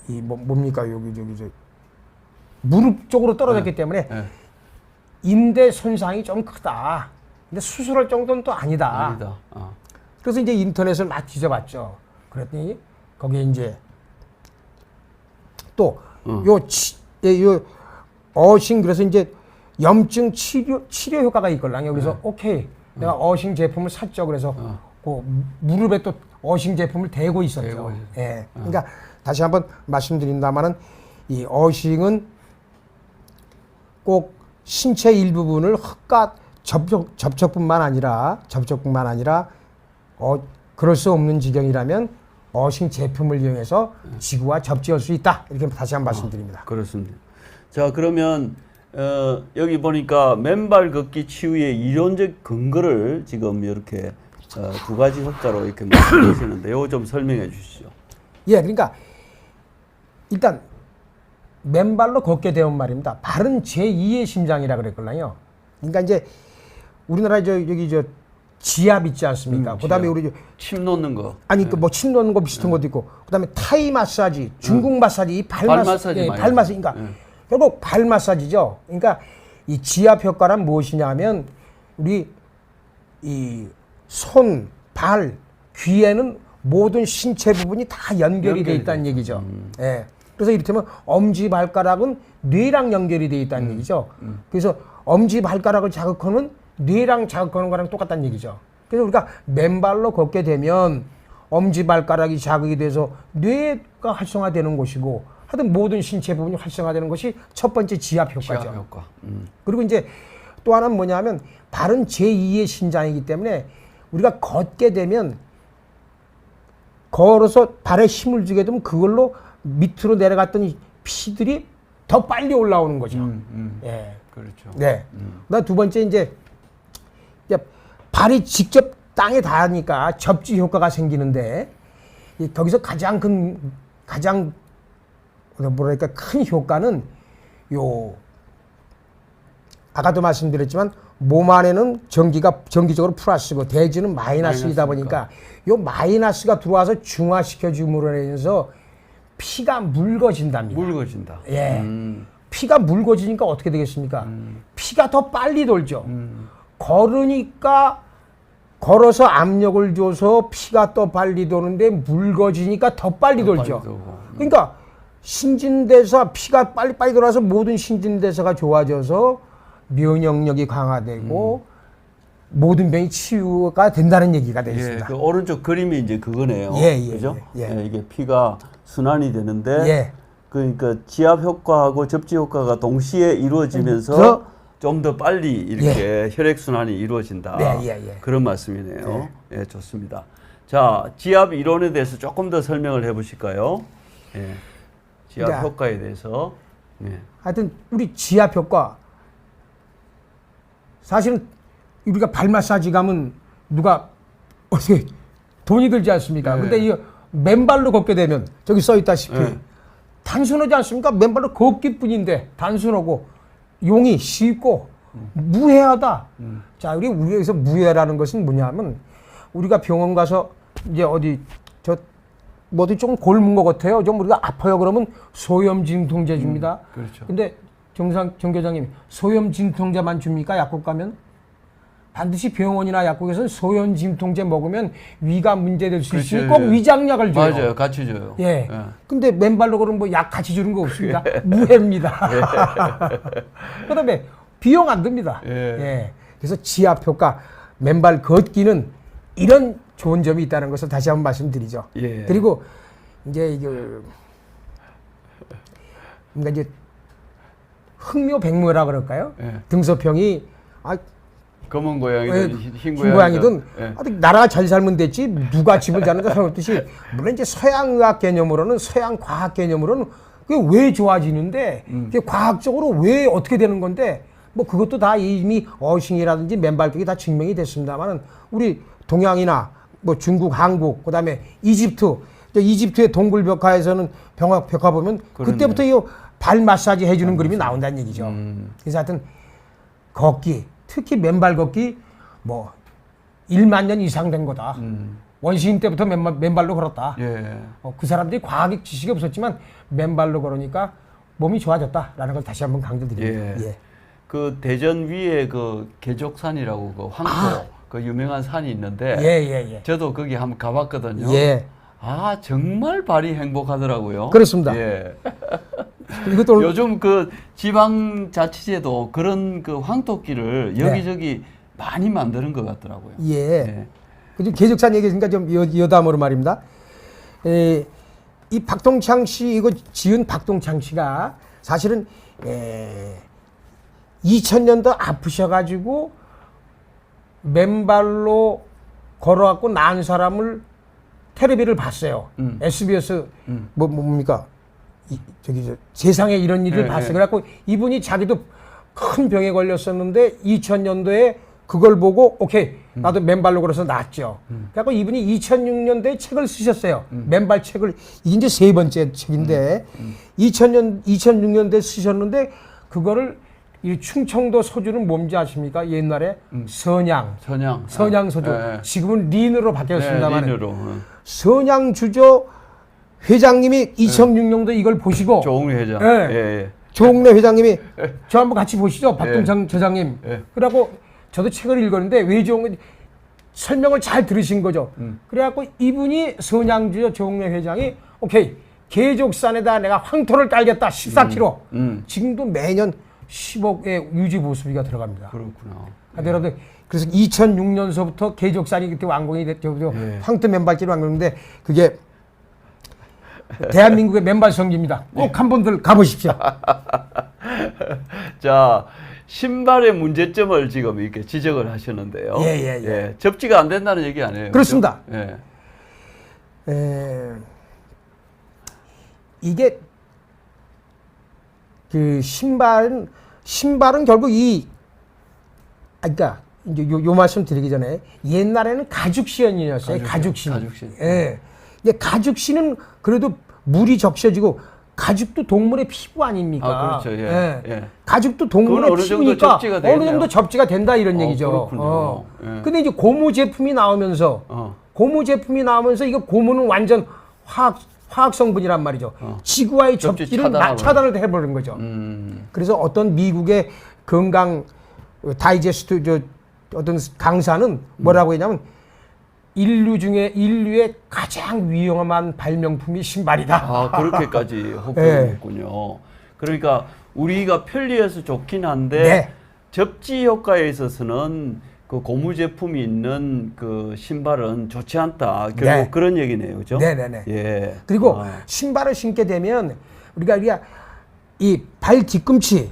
뭡니까 여기 저기 저 무릎 쪽으로 떨어졌기 때문에 인대 손상이 좀 크다. 근데 수술할 정도는 또 아니다. 그래서 이제 인터넷을 막 뒤져봤죠. 그랬더니 거기에 이제 또 요 어싱 그래서 이제 염증 치료 효과가 있걸랑요. 그래서 오케이 내가 어싱 제품을 샀죠. 그래서 그 무릎에 또 어싱 제품을 대고 있었죠. 예. 그러니까 다시 한번 말씀드린다마는 이 어싱은 꼭 신체 일부분을 흙과 접촉뿐만 아니라 그럴 수 없는 지경이라면 어싱 제품을 이용해서 지구와 접지할 수 있다. 이렇게 다시 한번 말씀드립니다. 그렇습니다. 자, 그러면 여기 보니까 맨발 걷기 치유의 이론적 근거를 지금 이렇게 두 가지 효과로 이렇게 말씀하시는데 이거 좀 설명해 주시죠. 예, 그러니까 일단 맨발로 걷게 되면 말입니다. 발은 제2의 심장이라 그랬거든요. 그러니까 이제 우리나라 여기 지압 있지 않습니까? 그다음에 지압. 우리 침 놓는 거. 아니 그 뭐 침 놓는 거 비슷한 것도 있고, 그다음에 타이 마사지, 중국 마사지, 이 발 마사지, 마사지 많이 발 마사지, 그러니까 결국 발 마사지죠. 그러니까 이 지압 효과란 무엇이냐면 우리 이 손, 발, 귀에는 모든 신체 부분이 다 연결이 돼 있다는 얘기죠. 예. 그래서 이를테면 엄지 발가락은 뇌랑 연결이 돼 있다는 얘기죠. 그래서 엄지 발가락을 자극하는 뇌랑 자극하는 거랑 똑같다는 얘기죠. 그래서 우리가 맨발로 걷게 되면 엄지 발가락이 자극이 돼서 뇌가 활성화되는 것이고, 하여튼 모든 신체 부분이 활성화되는 것이 첫 번째 지압 효과죠. 지압 효과. 그리고 이제 또 하나는 뭐냐면 발은 제2의 심장이기 때문에 우리가 걷게 되면 걸어서 발에 힘을 주게 되면 그걸로 밑으로 내려갔던 이 피들이 더 빨리 올라오는 거죠. 예. 그렇죠. 네. 그다음 두 번째 이제 발이 직접 땅에 닿으니까 접지 효과가 생기는데, 거기서 가장 뭐랄까 큰 효과는 요 아까도 말씀드렸지만 몸 안에는 전기적으로 플러스고 대지는 마이너스이다 보니까 요 마이너스가 들어와서 중화시켜 줌으로 인해서 피가 묽어진답니다. 묽어진다. 예. 피가 묽어지니까 어떻게 되겠습니까? 피가 더 빨리 돌죠. 걸어서 압력을 줘서 피가 더 빨리 도는데 묽어지니까 더 빨리 돌죠. 그러니까 신진대사, 피가 빨리빨리 돌아서 모든 신진대사가 좋아져서 면역력이 강화되고 모든 병이 치유가 된다는 얘기가 되겠습니다. 그 오른쪽 그림이 이제 그거네요. 그죠? 이게 피가 순환이 되는데 그러니까 지압 효과하고 접지 효과가 동시에 이루어지면서 좀 더 빨리 이렇게 혈액 순환이 이루어진다. 그런 말씀이네요. 예, 좋습니다. 자, 지압 이론에 대해서 조금 더 설명을 해보실까요? 예, 지압 효과에 대해서. 하여튼 우리 지압 효과, 사실은 우리가 발 마사지 가면 누가 어떻게 돈이 들지 않습니까? 근데 이 맨발로 걷게 되면 저기 써 있다시피 단순하지 않습니까? 맨발로 걷기뿐인데 단순하고 용이 쉽고 무해하다. 자, 우리에서 무해라는 것은 뭐냐면 우리가 병원 가서 이제 어디 조금 골문 것 같아요. 좀 우리가 아파요. 그러면 소염 진통제 줍니다. 그렇죠. 근데 정 교장님, 소염 진통제만 줍니까? 약국 가면? 반드시 병원이나 약국에서는 소염 진통제 먹으면 위가 문제될 수 있으니 꼭 위장약을 줘요. 맞아요. 같이 줘요. 근데 맨발로 그러면 뭐 약 같이 주는 거 없습니다. 무해입니다. 그다음에 비용 안 듭니다. 그래서 지압 효과, 맨발 걷기는 이런 좋은 점이 있다는 것을 다시 한번 말씀드리죠. 그리고 이제 그러니까 이제 흑묘백묘라 그럴까요? 등소평이 검은 고양이든 흰 고양이든 아직 나라가 잘 살면 됐지 누가 집을 자는가 상관없듯이, 물론 이제 서양 의학 개념으로는, 서양 과학 개념으로는 그게 왜 좋아지는데 그게 과학적으로 왜 어떻게 되는 건데, 뭐 그것도 다 이미 어싱이라든지 맨발격이 다 증명이 됐습니다만은 우리 동양이나 뭐 중국, 한국, 그다음에 이집트의 동굴벽화에서는 벽화 보면 그때부터 이 발 마사지 해주는 그림이 나온다는 얘기죠. 그래서 하여튼 걷기, 특히 맨발 걷기 뭐 1만 년 이상 된 거다. 원시인 때부터 맨발로 걸었다. 그 사람들이 과학적 지식이 없었지만 맨발로 걸으니까 몸이 좋아졌다라는 걸 다시 한번 강조드립니다. 그 대전 위에 그 개족산이라고 그 황토 그 유명한 산이 있는데 저도 거기 한번 가봤거든요. 정말 발이 행복하더라고요. 그렇습니다. 이것도 요즘 그 지방자치제도 그런 그 황토길을 여기저기 많이 만드는 것 같더라고요. 그리고 개족산 얘기니까 좀 여담으로 말입니다. 이 박동창 씨, 이거 지은 박동창 씨가 사실은 2000년도 아프셔가지고 맨발로 걸어갖고 난 사람을 텔레비를 봤어요. SBS 뭡니까? 세상에 이런 일을 봤어요. 그래갖고 이분이 자기도 큰 병에 걸렸었는데 2000년도에 그걸 보고 오케이 나도 맨발로 걸어서 나왔죠. 그래갖고 이분이 2006년도에 책을 쓰셨어요. 맨발 책을. 이게 이제 세 번째 책인데 2006년도에 쓰셨는데 그거를 이 충청도 소주는 뭔지 아십니까? 옛날에 선양 소주. 지금은 린으로 바뀌었습니다만 린으로. 선양 주조 회장님이 2006년도에 이걸 보시고 조홍래 회장. 조홍래 회장님이 저 한번 같이 보시죠. 박동창 저장님. 그래갖고 저도 책을 읽었는데 왜 좋은 설명을 잘 들으신 거죠. 그래갖고 이분이 선양주조 조홍래 회장이 오케이 계족산에다 내가 황토를 깔겠다 14kg. 지금도 매년 10억의 유지 보수비가 들어갑니다. 그렇구나. 하더라도 그래서 2006년서부터 계족산이 그때 완공이 됐죠. 황토 맨발길이 완공인데 그게 대한민국의 맨발 성지입니다. 꼭 한번들 가보십시오. 자, 신발의 문제점을 지금 이렇게 지적을 하셨는데요. 예. 접지가 안 된다는 얘기 아니에요? 그렇습니다. 그렇죠? 이게 그 신발은 결국 그러니까 이제 요 말씀 드리기 전에 옛날에는 가죽신이었어요. 가죽신. 예. 이제 가죽신은 그래도 물이 적셔지고 가죽도 동물의 피부 아닙니까? 아, 그렇죠. 예. 가죽도 동물의 어느 정도 피부니까 접지가 어느 정도 접지가 된다 이런 얘기죠. 그렇군요. 근데 이제 고무 제품이 나오면서 이거 고무는 완전 화학 성분이란 말이죠. 지구와의 접지를 차단을 해버린 거죠. 그래서 어떤 미국의 건강 다이제스트 어떤 강사는 뭐라고 했냐면 인류의 가장 위험한 발명품이 신발이다. 아, 그렇게까지 혹평했군요. 그러니까 우리가 편리해서 좋긴 한데 접지 효과에 있어서는 그 고무 제품이 있는 그 신발은 좋지 않다. 결국 그런 얘기네요, 그죠? 네네네. 예. 그리고 신발을 신게 되면 우리가 이 발 뒤꿈치,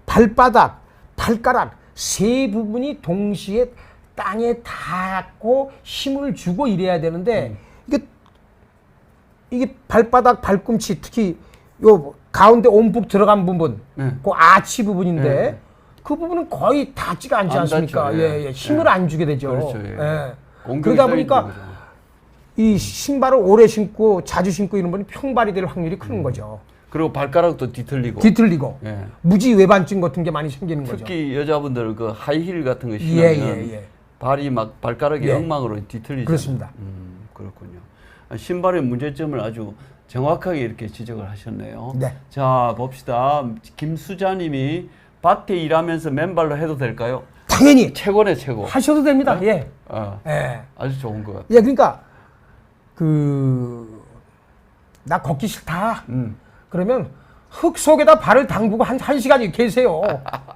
발바닥, 발가락 세 부분이 동시에 땅에 닿고 힘을 주고 이래야 되는데 이게 발바닥, 발꿈치 특히 요 가운데 온북 들어간 부분, 그 아치 부분인데 그 부분은 거의 닿지가 않지 않습니까? 힘을 안 주게 되죠. 그렇죠. 그러다 보니까 이 신발을 오래 신고 자주 신고 이런 분이 평발이 될 확률이 큰 거죠. 그리고 발가락도 뒤틀리고 무지 외반증 같은 게 많이 생기는 거죠. 특히 여자분들 그 하이힐 같은 거 신으면 발이 막 발가락이 엉망으로 뒤틀리죠. 그렇습니다. 그렇군요. 신발의 문제점을 아주 정확하게 이렇게 지적을 하셨네요. 네. 자, 봅시다. 김수자님이 밭에 일하면서 맨발로 해도 될까요? 당연히 최고네, 최고. 하셔도 됩니다. 아주 좋은 것 같아요. 그러니까 나 걷기 싫다. 그러면 흙 속에다 발을 담그고 한 시간 계세요.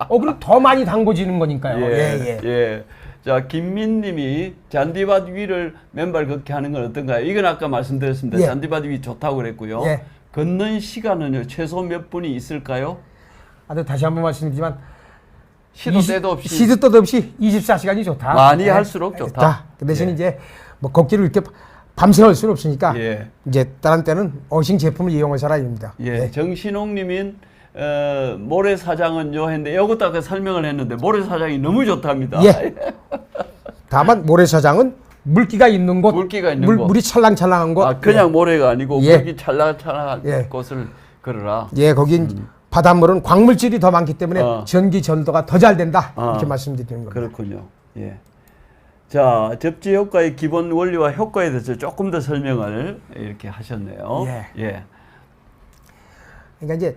그럼 더 많이 담궈지는 거니까요. 자, 김민님이 잔디밭 위를 맨발 걷기 하는 건 어떤가요? 이건 아까 말씀드렸습니다. 잔디밭 위 좋다고 그랬고요. 걷는 시간은요, 최소 몇 분이 있을까요? 다시 한번 말씀드리지만 시도 때도 없이 24시간이 좋다. 많이 할수록 좋다. 그 대신 이제 뭐 걷기를 이렇게 밤새 할 수는 없으니까 이제 다른 때는 어싱 제품을 이용하셔라 입니다. 정신홍님인 모래사장은요 했는데 이것도 아까 설명을 했는데 모래사장이 너무 좋답니다. 다만 모래사장은 물기가 있는 곳, 물이 찰랑찰랑한 곳. 그냥 모래가 아니고 물기 찰랑찰랑한 곳을 걸어라. 거긴 바닷물은 광물질이 더 많기 때문에 전기 전도가 더 잘 된다. 이렇게 말씀드리는 겁니다. 그렇군요. 자, 접지 효과의 기본 원리와 효과에 대해서 조금 더 설명을 이렇게 하셨네요. 그러니까 이제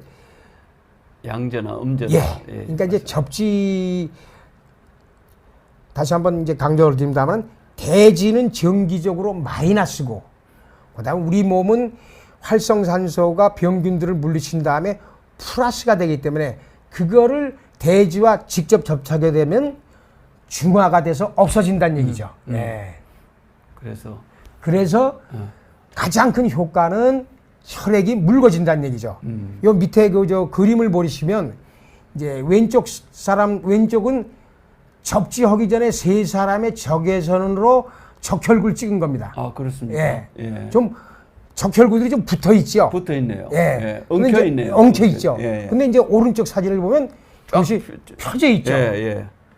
양자나 음자나. 그러니까 이제 접지 다시 한번 이제 강조를 드립니다만 대지는 정기적으로 마이너스고 그다음 우리 몸은 활성산소가 병균들을 물리친 다음에 플러스가 되기 때문에 그거를 대지와 직접 접촉하게 되면 중화가 돼서 없어진다는 얘기죠. 그래서 가장 큰 효과는 혈액이 묽어진다는 얘기죠. 요 밑에 그림을 보시면 이제 왼쪽은 접지하기 전에 세 사람의 적외선으로 적혈구를 찍은 겁니다. 그렇습니까? 좀 적혈구들이 좀 붙어 있죠. 붙어 있네요. 엉켜 있네요. 엉켜 있죠. 근데 이제 오른쪽 사진을 보면 조금씩 펴져 있죠.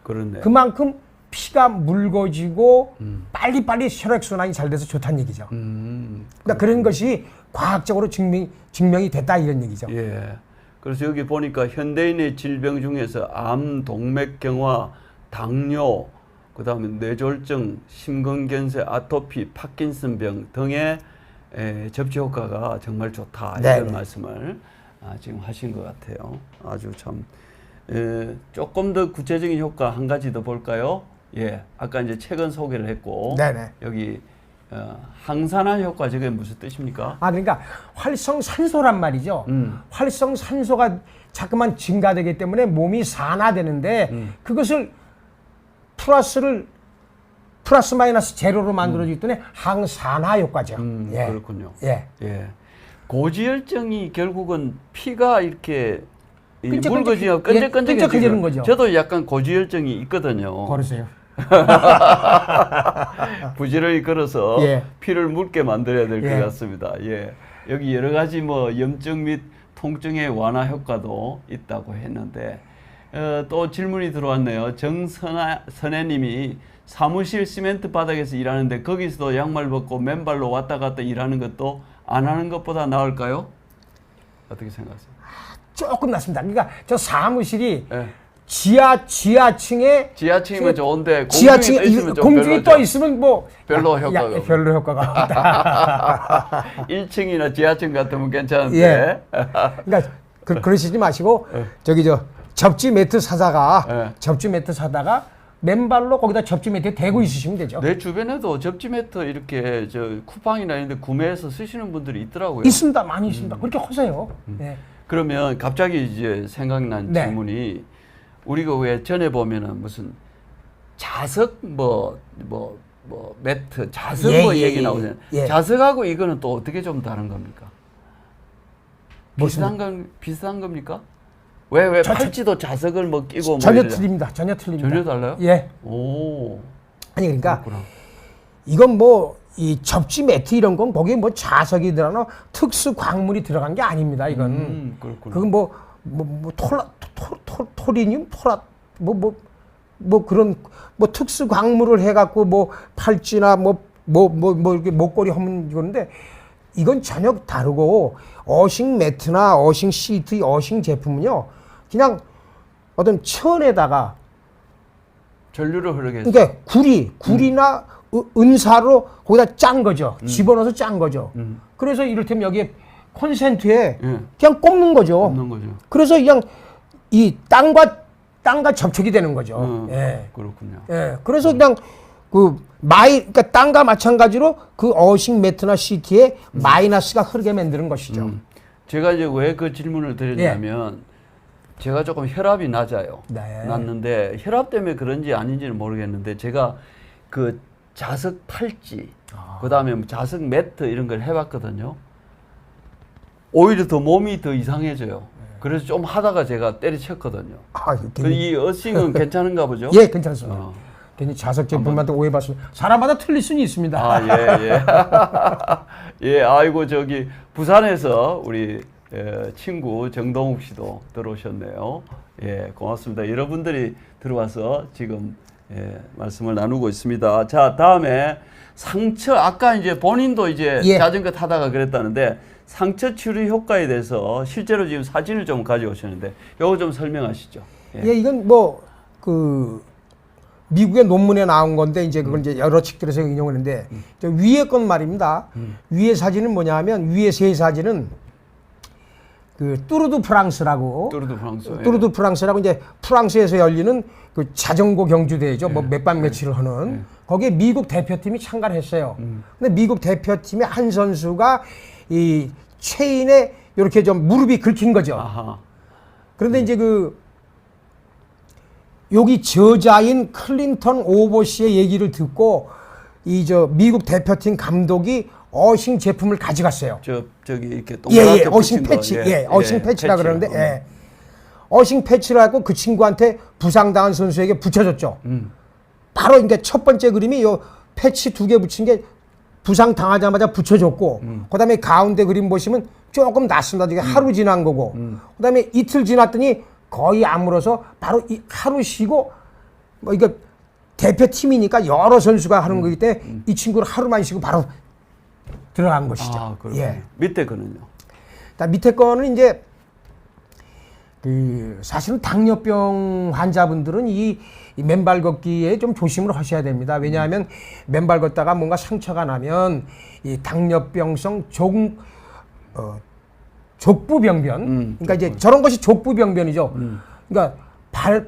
그렇네. 그만큼 피가 묽어지고 빨리빨리 혈액순환이 잘 돼서 좋다는 얘기죠. 그러니까 그런 것이 과학적으로 증명이 됐다 이런 얘기죠. 예. 그래서 여기 보니까 현대인의 질병 중에서 암, 동맥경화, 당뇨, 그다음에 뇌졸중, 심근경색, 아토피, 파킨슨병 등의 접지 효과가 정말 좋다 이런 네네. 말씀을 지금 하신 것 같아요. 아주 참 조금 더 구체적인 효과 한 가지 더 볼까요? 예, 아까 이제 책은 소개를 했고 네네. 여기 항산화 효과 저게 무슨 뜻입니까? 그러니까 활성산소란 말이죠. 활성산소가 자꾸만 증가되기 때문에 몸이 산화되는데 그것을 플러스 마이너스 제로로 만들어주기 때문에 항산화 효과죠. 예. 그렇군요. 예. 예. 고지혈증이 결국은 피가 이렇게 묽어지고 끈적끈적해지는 끈적끈적해지는 거죠. 저도 약간 고지혈증이 있거든요. 걸으세요. 부지런히 걸어서 예. 피를 묽게 만들어야 될 것 예. 같습니다. 예. 여기 여러 가지 뭐 염증 및 통증의 완화 효과도 있다고 했는데 또 질문이 들어왔네요. 정선혜님이 사무실 시멘트 바닥에서 일하는데 거기서도 양말 벗고 맨발로 왔다 갔다 일하는 것도 안 하는 것보다 나을까요? 어떻게 생각하세요? 조금 낫습니다. 그러니까 저 사무실이 예. 지하층에 지하층이면 좋은데 지하층에 공중에 떠 있으면 좀 공중에 별로죠. 떠 있으면 뭐 별로 효과가 없고. 별로 효과가 없다. 1층이나 지하층 같으면 괜찮은데. 예. 그러니까 그러시지 마시고 저기 저 접지 매트 사다가 맨발로 거기다 접지 매트에 대고 있으시면 되죠. 내 주변에도 접지 매트 이렇게 저 쿠팡이나 이런 데 구매해서 쓰시는 분들이 있더라고요. 있습니다. 많이 있습니다. 그렇게 하세요. 네. 그러면 갑자기 이제 생각난 네. 질문이 우리가 왜 전에 보면은 무슨 자석 매트 자석 얘기 나오잖아요. 예. 자석하고 이거는 또 어떻게 좀 다른 겁니까? 무슨 비슷한 겁니까? 왜 팔찌도 자석을 뭐 끼고 전혀 뭐 틀립니다. 전혀 틀립니다. 전혀 달라요? 예. 오. 아니 그러니까 그렇구나. 이건 뭐 이 접지 매트 이런 건 거기에 뭐 자석이 들어가나 특수 광물이 들어간 게 아닙니다. 이건 그렇구나. 그건 뭐 토리늄 그런 뭐 특수 광물을 해갖고 뭐 팔찌나 뭐 이렇게 목걸이 하면 이건데 이건 전혀 다르고 어싱 매트나 어싱 시트, 어싱 제품은요 그냥 어떤 천에다가 전류를 흐르게 해서. 그러니까 구리나 은사로 거기다 짠 거죠. 집어넣어서 짠 거죠. 그래서 이를테면 여기에 콘센트에 그냥 꼽는 거죠. 없는 거죠. 그래서 그냥 이 땅과 접촉이 되는 거죠. 예. 그렇군요. 예. 그래서 그냥 그러니까 땅과 마찬가지로 그 어싱 매트나 시트에 마이너스가 흐르게 만드는 것이죠. 제가 이제 왜 그 질문을 드렸냐면 제가 조금 혈압이 낮아요. 네. 낮는데 혈압 때문에 그런지 아닌지는 모르겠는데 제가 그 자석 팔찌, 그다음에 뭐 자석 매트 이런 걸 해봤거든요. 오히려 더 몸이 더 이상해져요. 그래서 좀 하다가 제가 때려쳤거든요. 이 어싱은 괜찮은가 보죠? 예, 괜찮습니다. 괜히 자석 제품한테 오해받습니다. 사람마다 틀릴 수는 있습니다. 예, 아이고 저기 부산에서 우리 친구 정동욱 씨도 들어오셨네요. 예, 고맙습니다. 여러분들이 들어와서 지금 말씀을 나누고 있습니다. 자, 다음에 상처, 아까 이제 본인도 이제 자전거 타다가 그랬다는데 상처 치료 효과에 대해서 실제로 지금 사진을 좀 가져오셨는데 요거 좀 설명하시죠. 예, 이건 뭐 미국의 논문에 나온 건데 이제 그걸 이제 여러 책들에서 인용을 했는데 저 위에 건 말입니다. 위에 사진은 뭐냐 하면 위에 세 사진은 그 뚜르드 프랑스라고 뚜르드 프랑스라고 이제 프랑스에서 열리는 그 자전거 경주대회죠. 뭐 몇 박 며칠을 하는 거기에 미국 대표팀이 참가를 했어요. 근데 미국 대표팀의 한 선수가 이 체인에 이렇게 좀 무릎이 긁힌 거죠. 아하. 그런데 이제 여기 저자인 클린턴 오버시의 얘기를 듣고 미국 대표팀 감독이 어싱 제품을 가져갔어요. 저기 이렇게 동그랗게 어싱 패치. 어싱 패치라 그러는데 어싱 패치를 하고 그 친구한테 부상당한 선수에게 붙여줬죠. 바로 그러니까 첫 번째 그림이 요 패치 2개 붙인 게 부상 당하자마자 붙여줬고, 그다음에 가운데 그림 보시면 조금 낫습니다. 이게 하루 지난 거고, 그다음에 이틀 지났더니 거의 아물어서 바로 하루 쉬고 뭐 이거 대표팀이니까 여러 선수가 하는 거기 때문에 이 친구를 하루만 쉬고 바로 들어간 것이죠. 아, 그렇군요. 예. 밑에 거는요? 밑에 거는 이제 사실은 당뇨병 환자분들은 이 맨발 걷기에 좀 조심을 하셔야 됩니다. 왜냐하면 맨발 걷다가 뭔가 상처가 나면 이 당뇨병성 족부병변, 그러니까 이제 저런 것이 족부병변이죠. 그러니까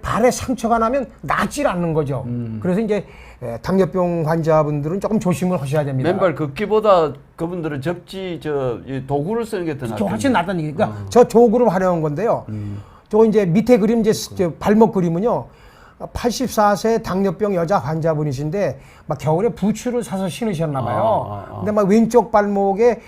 발에 상처가 나면 낫질 않는 거죠. 그래서 이제 당뇨병 환자분들은 조금 조심을 하셔야 됩니다. 맨발 걷기보다 그분들은 이 도구를 쓰는 게 더 낫겠네요. 훨씬 낫다는 얘기. 그러니까 저 조그를 활용한 건데요. 저 이제 밑에 그림 이제 저 발목 그림은요. 84세 당뇨병 여자 환자분이신데 막 겨울에 부츠를 사서 신으셨나 봐요. 근데 막 왼쪽 발목에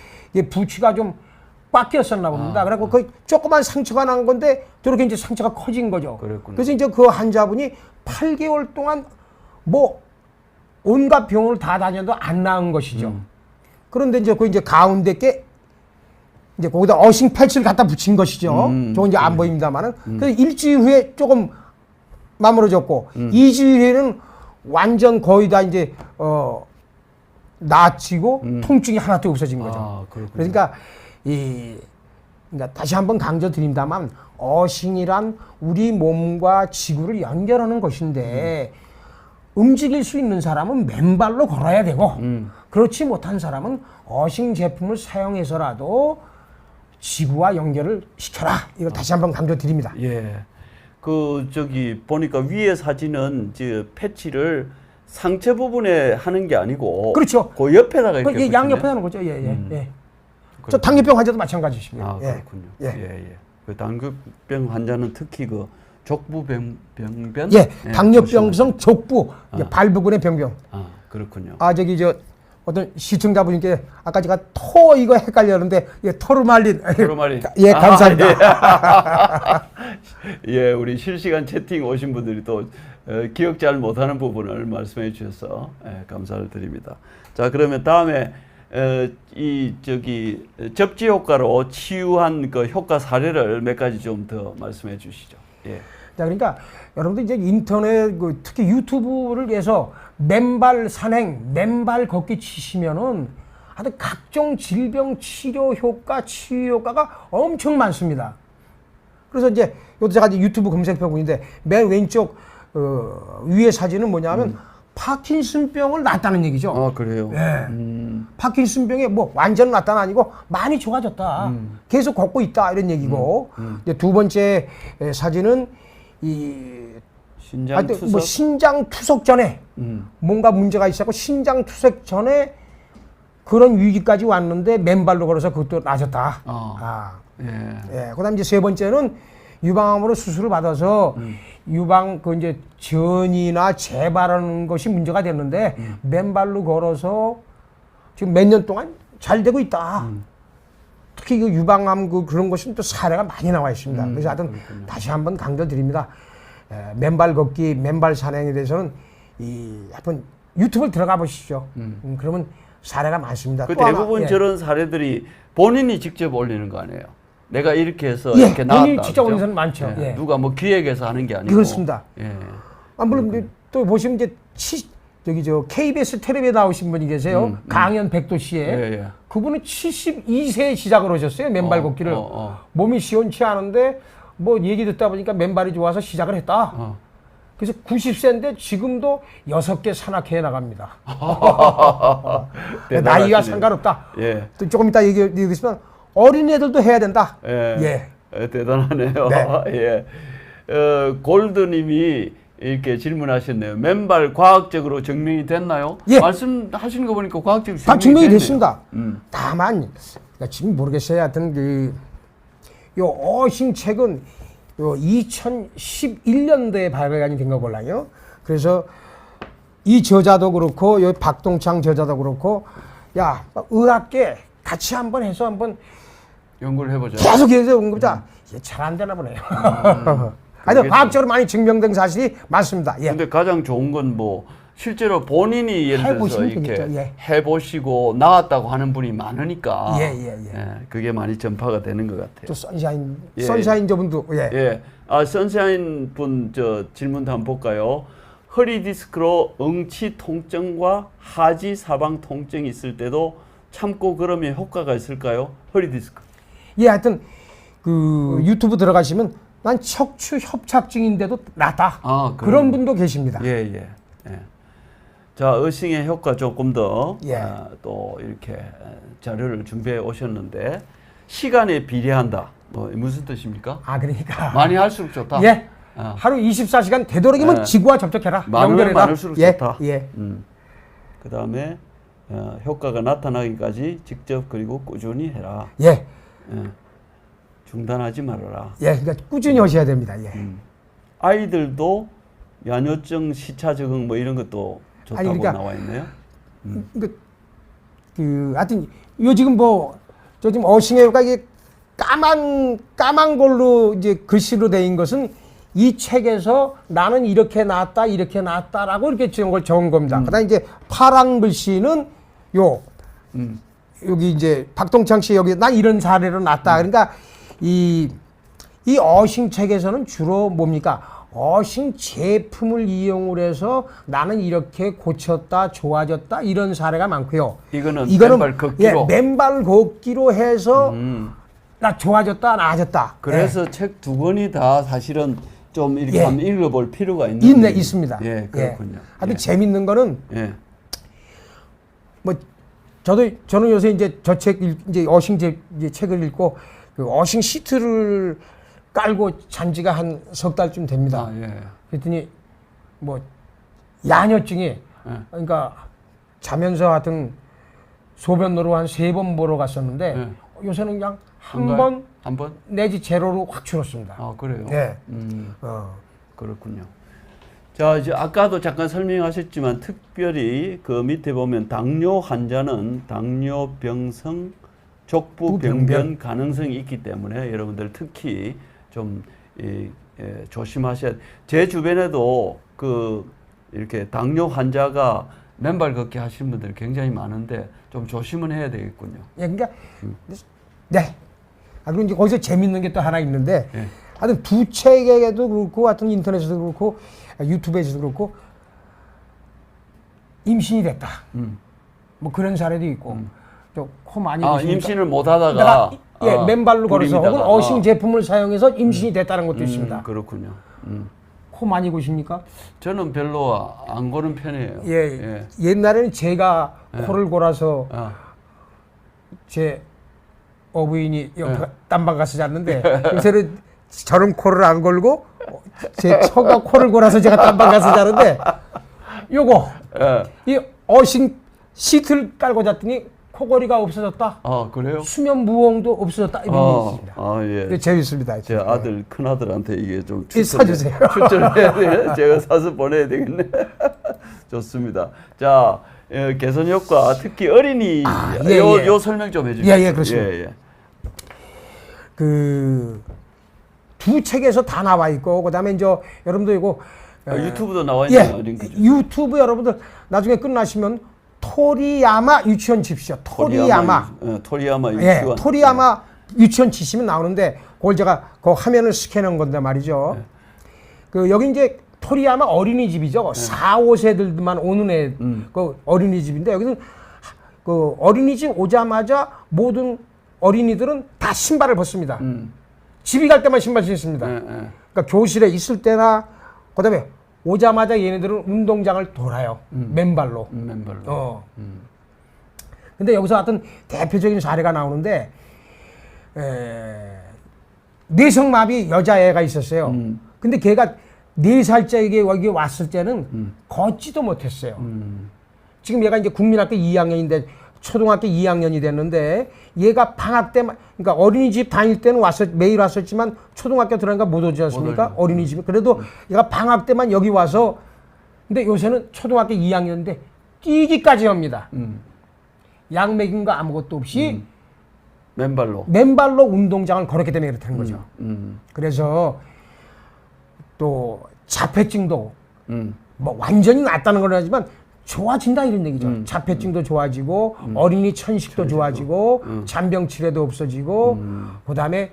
부츠가 좀 꽉 끼었었나 봅니다. 그래갖고 그 조그만 상처가 난 건데 저렇게 이제 상처가 커진 거죠. 그랬구나. 그래서 이제 그 환자분이 8개월 동안 뭐 온갖 병원을 다 다녀도 안 나은 것이죠. 그런데 이제 그 이제 가운데 게 이제 거기다 어싱 패치를 갖다 붙인 것이죠. 저건 이제 안 보입니다만은. 그래서 일주일 후에 조금 마무러졌고 2주일 후에는 완전 거의 다 이제 나아지고 통증이 하나도 없어진 거죠. 아, 그렇군요. 그러니까 그러니까 다시 한번 강조드립니다만 어싱이란 우리 몸과 지구를 연결하는 것인데 움직일 수 있는 사람은 맨발로 걸어야 되고 그렇지 못한 사람은 어싱 제품을 사용해서라도 지구와 연결을 시켜라. 이걸 다시 한번 강조드립니다. 예. 보니까 위에 사진은 패치를 상체 부분에 하는 게 아니고 그렇죠. 그 옆에다가 이렇게 예, 양옆에 하는 거죠. 저 당뇨병 환자도 마찬가지십니다. 아, 그렇군요. 예. 그 당뇨병 환자는 특히 그 족부병변? 당뇨병성 족부 발 부분의 병변. 아, 그렇군요. 어떤 시청자분께 아까 제가 토 이거 헷갈렸는데 토르말린. 예, 감사합니다. 예, 우리 실시간 채팅 오신 분들이 또 기억 잘 못하는 부분을 말씀해 주셔서 감사를 드립니다. 자, 그러면 다음에 접지 효과로 치유한 그 효과 사례를 몇 가지 좀 더 말씀해 주시죠. 예. 자, 그러니까 여러분들 이제 인터넷 특히 유튜브를 해서 맨발 산행, 맨발 걷기 치시면은 하여튼 각종 질병 치료 효과, 치유 효과가 엄청 많습니다. 그래서 이제 요도 제가 이제 유튜브 검색해보는데 맨 왼쪽 위에 사진은 뭐냐면 파킨슨병을 낫다는 얘기죠. 아, 그래요? 예. 파킨슨병이 뭐 완전 낫다는 아니고 많이 좋아졌다. 계속 걷고 있다 이런 얘기고. 이제 두 번째 사진은 신장 투석? 뭐 신장 투석 전에 뭔가 문제가 있었고 신장 투석 전에 그런 위기까지 왔는데 맨발로 걸어서 그것도 나아졌다. 예. 그다음 이제 세 번째는 유방암으로 수술을 받아서 유방 이제 전이나 재발하는 것이 문제가 됐는데 맨발로 걸어서 지금 몇 년 동안 잘 되고 있다. 특히 그 유방암 그런 것은 또 사례가 많이 나와 있습니다. 그래서 하여튼 다시 한번 강조드립니다. 맨발 걷기, 맨발 산행에 대해서는 한번 유튜브를 들어가 보시죠. 그러면 사례가 많습니다. 그 대부분 저런 사례들이 본인이 직접 올리는 거 아니에요? 내가 이렇게 해서 예, 이렇게 나왔다. 본인이 직접 올리는 사람 많죠. 예. 예. 누가 뭐 기획해서 하는 게 아니고. 그렇습니다. 예. 물론 또 보시면 이제 KBS 텔레비에 나오신 분이 계세요. 강현 백도 씨에. 예. 그분은 72세에 시작을 하셨어요. 맨발 걷기를. 몸이 시원치 않은데 뭐 얘기 듣다 보니까 맨발이 좋아서 시작을 했다. 그래서 90세인데 지금도 6개 산악회에 나갑니다. 나이가 상관없다. 예. 또 조금 이따 얘기하겠지만 어린애들도 해야 된다. 예. 대단하네요. 네. 예. 골드님이 이렇게 질문하셨네요. 맨발 과학적으로 증명이 됐나요? 예. 말씀하시는 거 보니까 과학적으로 다 증명이 됐네요. 됐습니다. 다만 지금 모르겠어요. 하여튼 요 어싱 책은 요 2011년도에 발간이 된 거 몰라요. 그래서 이 저자도 그렇고 요 박동창 저자도 그렇고 의학계 같이 한번 해서 한번 연구를 해보자. 계속 해서 연구자 이게 잘 안 되나 보네요. 하여튼 과학적으로 많이 증명된 사실이 많습니다. 예. 근데 가장 좋은 건 뭐 실제로 본인이 예를 들어서 이렇게 되니까, 해보시고 나왔다고 하는 분이 많으니까 예. 그게 많이 전파가 되는 것 같아요. 또 선샤인 저분도 예. 선샤인 분 질문도 한번 볼까요? 허리 디스크로 응치 통증과 하지 사방 통증이 있을 때도 참고 그러면 효과가 있을까요? 허리 디스크. 예, 하여튼 그 유튜브 들어가시면 난 척추 협착증인데도 낫다. 그런 분도 계십니다. 예. 자, 어싱의 효과 조금 더 예. 또 이렇게 자료를 준비해 오셨는데 시간에 비례한다. 뭐 무슨 뜻입니까? 그러니까 많이 할수록 좋다. 예. 하루 24시간 되도록이면 예. 지구와 접촉해라. 많으면 연결해라. 많을수록 좋다. 예. 그다음에 효과가 나타나기까지 직접 그리고 꾸준히 해라. 예. 중단하지 말아라. 예. 그러니까 꾸준히 하셔야 됩니다. 예. 아이들도 야뇨증, 시차 적응 뭐 이런 것도 좋다고 그러니까 나와 있네요. 하여튼 요 지금 저 지금 어싱애가 이게 까만 걸로 이제 글씨로 된 것은 이 책에서 나는 이렇게 나왔다라고 이렇게 적은 겁니다. 그다음 이제 파란 글씨는 여기 이제 박동창 씨 여기 난 이런 사례로 났다. 그러니까 이 어싱 책에서는 주로 뭡니까? 어싱 제품을 이용을 해서 나는 이렇게 고쳤다, 좋아졌다 이런 사례가 많고요. 이거는 맨발 걷기로. 예, 맨발 걷기로 해서 나 좋아졌다, 나아졌다. 그래서 책 두 권이 다 사실은 좀 이렇게 한번 읽어볼 필요가 있습니다. 예, 그렇군요. 하여튼 재밌는 거는 저는 요새 이제 저 책 이제 어싱 이제 책을 읽고 그 어싱 시트를 깔고 잔지가 한 석 달쯤 됩니다. 그랬더니 야뇨증이 그러니까 자면서 하여튼 소변으로 한 3번 보러 갔었는데 요새는 그냥 한 번 내지 제로로 확 줄었습니다. 그래요? 네. 그렇군요. 자, 이제 아까도 잠깐 설명하셨지만 특별히 그 밑에 보면 당뇨 환자는 당뇨병성 족부병변 가능성이 있기 때문에 여러분들 특히 좀 조심하셔야. 제 주변에도 이렇게 당뇨 환자가 맨발 걷기 하시는 분들 굉장히 많은데 좀 조심은 해야 되겠군요. 예, 그러니까 네. 그리고 이제 거기서 재밌는 게 또 하나 있는데, 하여튼 두 책에도 그렇고, 하여튼 인터넷에도 그렇고, 유튜브에서도 그렇고, 임신이 됐다. 뭐 그런 사례도 있고, 저 코 많이 보시니까 임신을 못 하다가 맨발로 걸어서 혹은 굴림이다가. 어싱 제품을 사용해서 임신이 됐다는 것도 있습니다. 그렇군요. 코 많이 고십니까? 저는 별로 안 고는 편이에요. 예. 옛날에는 제가 코를 골아서 제 어부인이 딴방 가서 잤는데 요새는 저런 코를 안 걸고 제 처가 코를 골아서 제가 딴방 가서 자는데 요거 이 어싱 시트를 깔고 잤더니 코골이가 없어졌다. 그래요? 수면 무호흡도 없어졌다. 이런 게 있습니다. 예. 재밌습니다. 제 아들 큰 아들한테 이게 좀 사주세요. 추천해야 돼. 제가 사서 보내야 되겠네. 좋습니다. 자, 개선 효과 특히 어린이 요 설명 좀 해주세요. 예, 그렇습니다. 두 책에서 다 나와 있고 그다음에 이제 여러분들 이거 유튜브도 나와 있네요. 링크 유튜브 여러분들 나중에 끝나시면 토리야마 유치원 칩시오. 토리야마 유치원. 토리야마 유치원 치시면 나오는데 그걸 제가 그 화면을 스캔한 건데 말이죠. 여기 이제 토리야마 어린이집이죠. 4, 5세들만 오는 그 어린이집인데 여기는 그 어린이집 오자마자 모든 어린이들은 다 신발을 벗습니다. 집에 갈 때만 신발 신습니다. 그러니까 교실에 있을 때나 그다음에 오자마자 얘네들은 운동장을 돌아요. 맨발로. 근데 여기서 하여튼 대표적인 사례가 나오는데 뇌성마비 여자애가 있었어요. 근데 걔가 4살짜리게 여기 왔을 때는 걷지도 못했어요. 지금 얘가 이제 국민학교 2학년인데 초등학교 2학년이 됐는데 얘가 방학 때만 그러니까 어린이집 다닐 때는 매일 왔었지만 초등학교 들어가니까 못 오지 않습니까? 어린이집. 그래도 얘가 방학 때만 여기 와서 근데 요새는 초등학교 2학년인데 뛰기까지 합니다. 약 먹인 거 아무것도 없이 맨발로 운동장을 걸었기 때문에 그렇다는 거죠. 그래서 또 자폐증도 뭐 완전히 낫다는 건 아니지만 좋아진다 이런 얘기죠. 자폐증도 좋아지고 어린이 천식도 좋아지고 잔병 치레도 없어지고 그다음에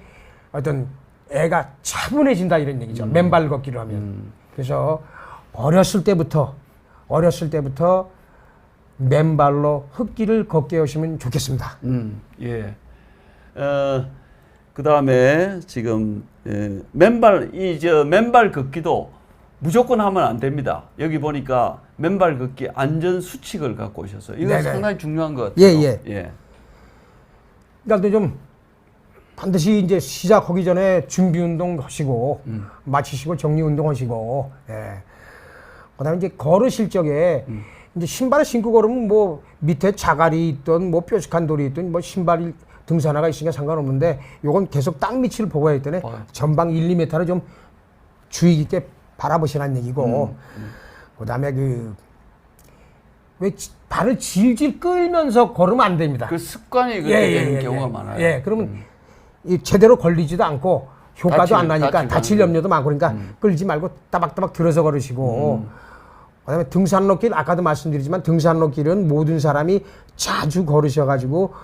어떤 애가 차분해진다 이런 얘기죠. 맨발 걷기를 하면. 그래서 어렸을 때부터 맨발로 흙길을 걷게 하시면 좋겠습니다. 예. 그 다음에 지금 맨발 걷기도 무조건 하면 안 됩니다. 여기 보니까 맨발 걷기 안전 수칙을 갖고 오셨어요. 이거 네네. 상당히 중요한 것 같아요. 예. 그러니까 좀 반드시 이제 시작하기 전에 준비 운동 하시고 마치시고 정리 운동 하시고, 예. 그다음에 이제 걸으실 적에 이제 신발을 신고 걸으면 뭐 밑에 자갈이 있던 뭐 뾰족한 돌이 있던 뭐 신발이 등산화가 있으니까 상관없는데 요건 계속 땅 밑을 보고 해야 되네. 전방 1, 2m를 좀 주의 깊게 바라보시라는 얘기고, 그다음에 왜 발을 질질 끌면서 걸으면 안 됩니다. 그 습관이 그렇게 되는 경우가 많아요. 예, 그러면 이 제대로 걸리지도 않고 효과도 안 나니까 다칠 염려도 많고 그러니까 끌지 말고 따박따박 들어서 걸으시고, 그다음에 등산로길 아까도 말씀드리지만 등산로길은 모든 사람이 자주 걸으셔가지고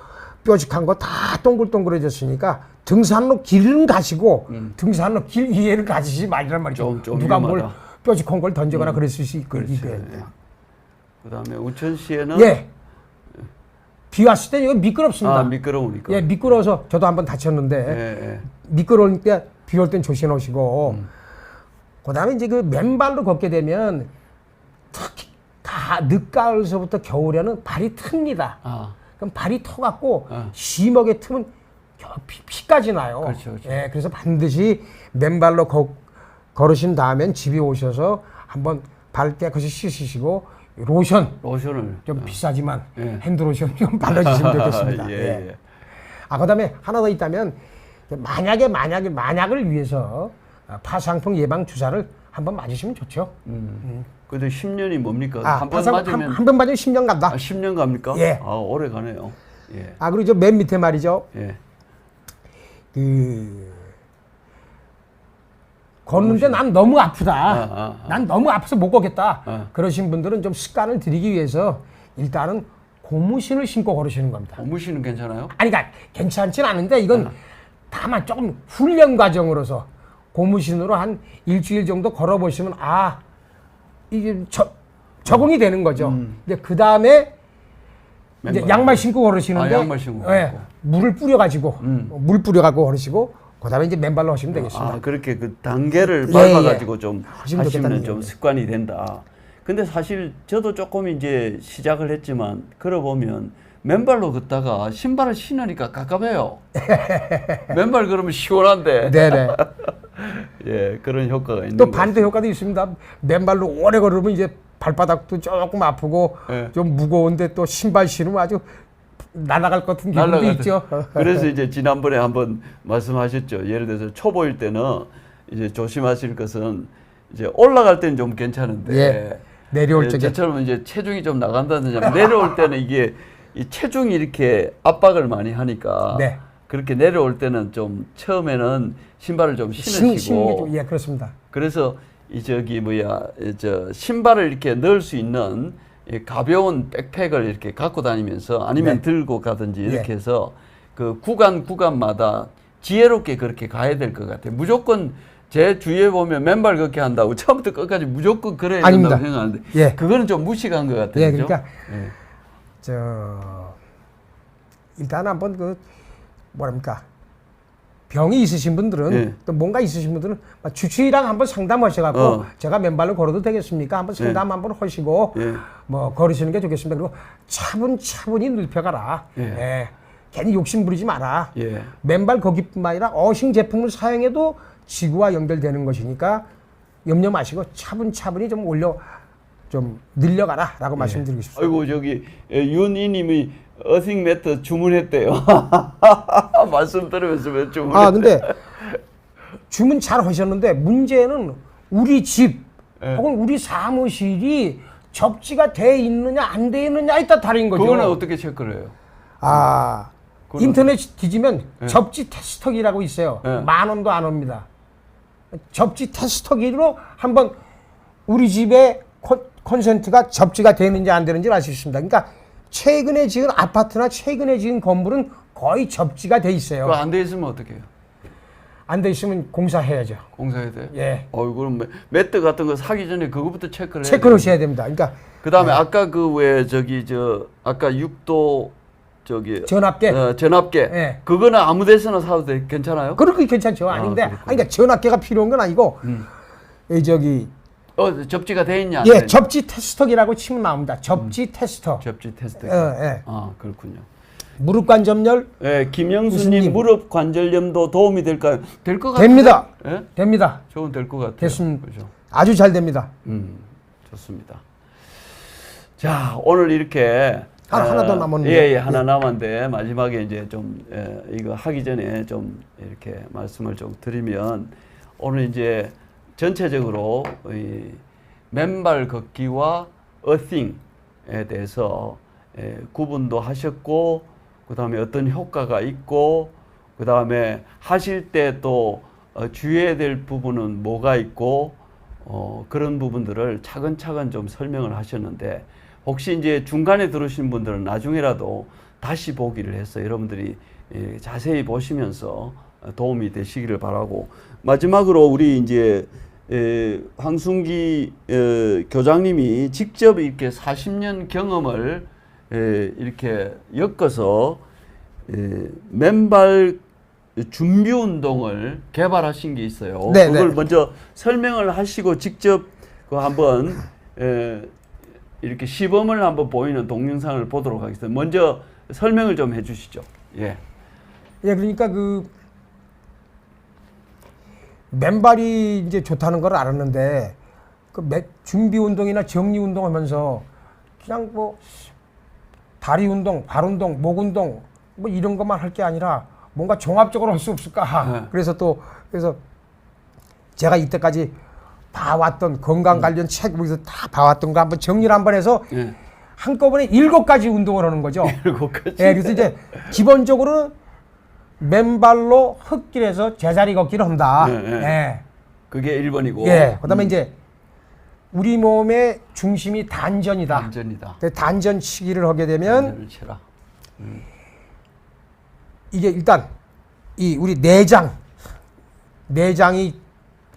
뾰족한 거 다 동글동글해졌으니까 등산로 길은 가시고 등산로 길 위에는 가시지 말란 말이죠. 좀 누가 뭘 위험하다. 뾰족한 걸 던지거나 그랬을 수 있고. 그다음에 우천시에는 예. 비 왔을 때 이거 미끄럽습니다. 미끄러우니까. 예, 미끄러워서 저도 한번 다쳤는데 미끄러울 때 비 올 땐 조심하시고, 그다음에 이제 그 맨발로 걷게 되면 특히 늦가을서부터 겨울에는 발이 틉니다. 그럼 발이 터갖고 심하게 트면 피까지 나요. 그렇죠. 예, 그래서 반드시 맨발로 걸으신 다음엔 집에 오셔서 한번 발 깨끗이 씻으시고 로션을 좀 비싸지만 핸드로션 좀 발라주시면 되겠습니다. 예. 그다음에 하나 더 있다면 만약을 위해서 파상풍 예방 주사를 한번 맞으시면 좋죠. 그래도 10년이 뭡니까? 한 번 맞으면 한 번 맞으면 10년 간다. 10년 갑니까? 예. 오래 가네요. 예. 그리고 저 맨 밑에 말이죠. 예. 걷는데 난 너무 아프다. 난 너무 아파서 못 걷겠다. 그러신 분들은 좀 습관을 들이기 위해서 일단은 고무신을 신고 걸으시는 겁니다. 고무신은 괜찮아요? 그러니까 괜찮진 않은데 이건 다만 조금 훈련 과정으로서 고무신으로 한 일주일 정도 걸어보시면 이게 적응이 되는 거죠. 근데 그 다음에 이제 양말 신고 걸으시는데 양말 신고 물을 뿌려가지고 걸으시고 그다음에 이제 맨발로 하시면 되겠습니다. 그렇게 그 단계를 밟아가지고 좀 하시면 좀 습관이 된다. 근데 사실 저도 조금 이제 시작을 했지만 걸어보면 맨발로 걷다가 신발을 신으니까 깝깝해요. 맨발 걸으면 시원한데. 네네. 예, 그런 효과가 있는 또 반대 효과도 있습니다. 맨발로 오래 걸으면 이제 발바닥도 조금 아프고 좀 무거운데 또 신발 신으면 아주 날아갈 것 같은 기분도 있죠. 그래서 이제 지난번에 한번 말씀하셨죠. 예를 들어서 초보일 때는 이제 조심하실 것은 이제 올라갈 때는 좀 괜찮은데 내려올 적에 저처럼 이제 체중이 좀 나간다든지 내려올 때는 이게 이 체중이 이렇게 압박을 많이 하니까 그렇게 내려올 때는 좀 처음에는 신발을 좀 신으시고 그렇습니다. 그래서 신발을 이렇게 넣을 수 있는 가벼운 백팩을 이렇게 갖고 다니면서 아니면 들고 가든지 이렇게 해서 그 구간마다 지혜롭게 그렇게 가야 될 것 같아요. 무조건 제 주위에 보면 맨발 걷기 한다고 처음부터 끝까지 무조건 그래야 된다고 생각하는데 그거는 좀 무식한 것 같아요. 그러니까 일단 한번 병이 있으신 분들은 또 뭔가 있으신 분들은 주치의랑 한번 상담하셔갖고 제가 맨발로 걸어도 되겠습니까? 한번 상담 한번 하시고 뭐 걸으시는 게 좋겠습니다. 그리고 차분히 늙혀가라. 괜히 욕심 부리지 마라. 맨발 걷기뿐만 아니라 어싱 제품을 사용해도 지구와 연결되는 것이니까 염려 마시고 차분히 좀 늘려가라라고 말씀드리고 싶습니다. 아이고 저기 윤희님이 어싱 매트 주문했대요. 말씀 들으면서 왜 주문했대? 근데 주문 잘 하셨는데 문제는 우리 집 혹은 우리 사무실이 접지가 돼 있느냐 안 돼 있느냐에 따라 다른 거죠. 그거는 어떻게 체크를 해요? 인터넷 뒤지면 접지 테스터기라고 있어요. 10,000원도 안 합니다. 접지 테스터기로 한번 우리 집에 콘센트가 접지가 되는지 안 되는지 알 수 있습니다. 그러니까 최근에 지은 아파트나 최근에 지은 건물은 거의 접지가 돼 있어요. 그거 안 돼 있으면 어떻게 해요? 안 돼 있으면 공사해야죠. 공사해야 돼? 예. 그럼 매트 같은 거 사기 전에 그거부터 체크를 해야 체크를 하셔야 됩니다. 그러니까 그다음에 아까 그 왜 아까 6도 전압계. 전압계. 예. 그거는 아무 데서나 사도 괜찮아요? 그렇게 괜찮죠. 아닌데, 그렇군요. 그러니까 전압계가 필요한 건 아니고, 접지가 돼 있냐? 안 예, 돼 있냐? 접지 테스터기라고 치면 나옵니다. 접지 테스터. 접지 테스트. 예. 그렇군요. 무릎 관절염 예, 김영수님 교수님. 무릎 관절염도 도움이 될까요? 될 것 같아요. 됩니다. 예? 됩니다. 저건 될 것 같아요. 됐습니다. 그죠? 아주 잘 됩니다. 좋습니다. 자, 오늘 이렇게 하나 더 남았는데. 예, 하나 남았는데 마지막에 이제 좀 이거 하기 전에 좀 이렇게 말씀을 좀 드리면 오늘 이제 전체적으로 이 맨발 걷기와 어싱에 대해서 구분도 하셨고 그다음에 어떤 효과가 있고 그다음에 하실 때 또 주의해야 될 부분은 뭐가 있고 그런 부분들을 차근차근 좀 설명을 하셨는데 혹시 이제 중간에 들으신 분들은 나중에라도 다시 보기를 해서 여러분들이 자세히 보시면서 도움이 되시기를 바라고 마지막으로 우리 이제 황순기 교장님이 직접 이렇게 40년 경험을 이렇게 엮어서 맨발 준비 운동을 개발하신 게 있어요. 네, 그걸 네. 먼저 설명을 하시고 직접 그 한번 이렇게 시범을 한번 보이는 동영상을 보도록 하겠습니다. 먼저 설명을 좀 해주시죠. 예. 예, 그러니까 맨발이 이제 좋다는 걸 알았는데 준비 운동이나 정리 운동 하면서 그냥 뭐 다리 운동, 발 운동, 목 운동 뭐 이런 것만 할 게 아니라 뭔가 종합적으로 할 수 없을까? 네. 그래서 제가 이때까지 봐왔던 건강 관련 책 여기서 다 봐왔던 거 한번 정리를 한번 해서 예. 한꺼번에 7가지 운동을 하는 거죠. 7가지. 예, 그래서 이제 기본적으로 맨발로 흙길에서 제자리 걷기를 한다. 예. 그게 1번이고. 예. 그다음에 이제 우리 몸의 중심이 단전이다. 단전이다. 단전 치기를 하게 되면 단전을 치라. 이게 일단 우리 내장이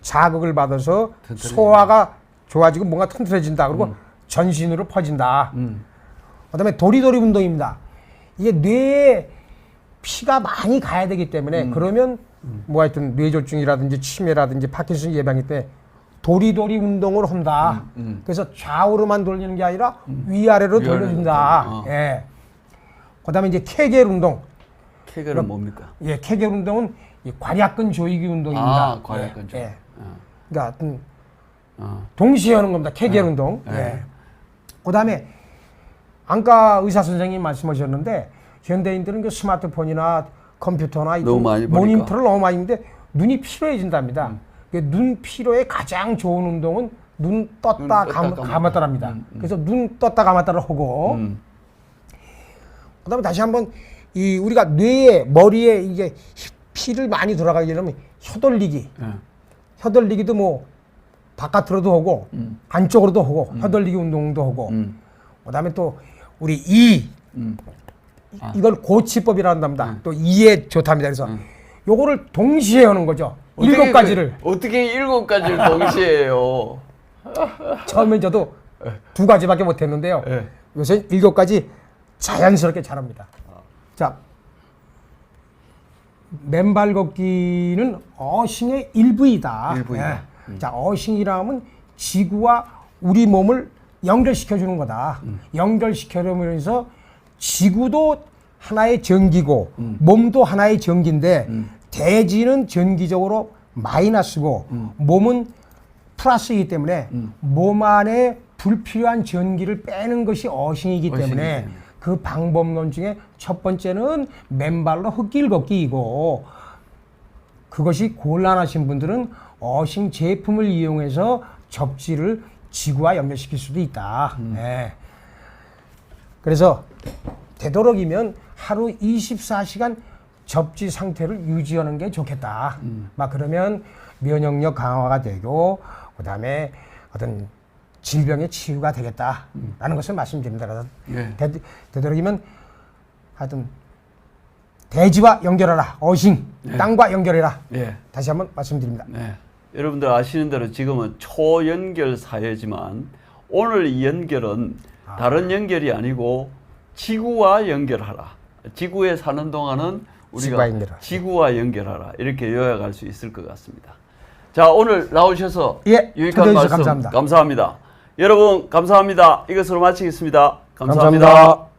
자극을 받아서 튼튼해진다. 소화가 좋아지고 뭔가 튼튼해진다. 그리고 전신으로 퍼진다. 그다음에 도리도리 운동입니다. 이게 뇌에 피가 많이 가야 되기 때문에 그러면 뭐 하여튼 뇌졸중이라든지 치매라든지 파킨슨 예방이 때 도리도리 운동을 한다. 그래서 좌우로만 돌리는 게 아니라 위아래로 돌려준다. 예. 그다음에 이제 케겔 운동. 케겔은 뭡니까? 예, 케겔 운동은 이 괄약근 조이기 운동입니다. 괄약근 조이기. 예. 그러니까 동시에 하는 겁니다. 케겔 운동. 예. 그다음에 안과 의사 선생님 말씀하셨는데 현대인들은 그 스마트폰이나 컴퓨터나 너무 많이 보니까. 모니터를 너무 많이 보는데 눈이 피로해진답니다. 눈 피로에 가장 좋은 운동은 눈 떴다 감았다랍니다. 그래서 눈 떴다 감았다를 하고 그다음에 다시 한번 우리가 뇌에 머리에 이게 피를 많이 돌아가게 되면 혀돌리기. 혀돌리기도 뭐 바깥으로도 하고 안쪽으로도 하고 혀돌리기 운동도 하고 그다음에 또 우리 이걸 고치법이라 한답니다. 또 이에 좋답니다. 그래서 요거를 동시에 하는 거죠. 7가지를. 어떻게 7가지를 동시에 해요? 처음엔 저도 2가지밖에 못했는데요. 요새 7가지 자연스럽게 잘합니다. 자, 맨발 걷기는 어싱의 일부이다. 일부이다. 자, 어싱이라면 지구와 우리 몸을 연결시켜 주는 거다. 연결시켜주면서 지구도 하나의 전기고 몸도 하나의 전기인데 대지는 전기적으로 마이너스고 몸은 플러스이기 때문에 몸 안에 불필요한 전기를 빼는 것이 어싱이기 때문에 그 방법론 중에 첫 번째는 맨발로 흙길 걷기이고 그것이 곤란하신 분들은 어싱 제품을 이용해서 접지를 지구와 연결시킬 수도 있다. 네. 그래서 되도록이면 하루 24시간 접지 상태를 유지하는 게 좋겠다. 막 그러면 면역력 강화가 되고 그다음에 어떤 질병의 치유가 되겠다라는 것을 말씀드립니다. 그래서 되도록이면 하여튼 대지와 연결하라. 어싱. 네. 땅과 연결해라. 예. 다시 한번 말씀드립니다. 네. 여러분들 아시는 대로 지금은 초연결 사회지만 오늘 이 연결은 다른 연결이 아니고 지구와 연결하라. 지구에 사는 동안은 우리가 지구와 연결하라. 이렇게 요약할 수 있을 것 같습니다. 자, 오늘 나오셔서 예, 유익한 말씀 감사합니다. 감사합니다. 여러분 감사합니다. 이것으로 마치겠습니다. 감사합니다. 감사합니다.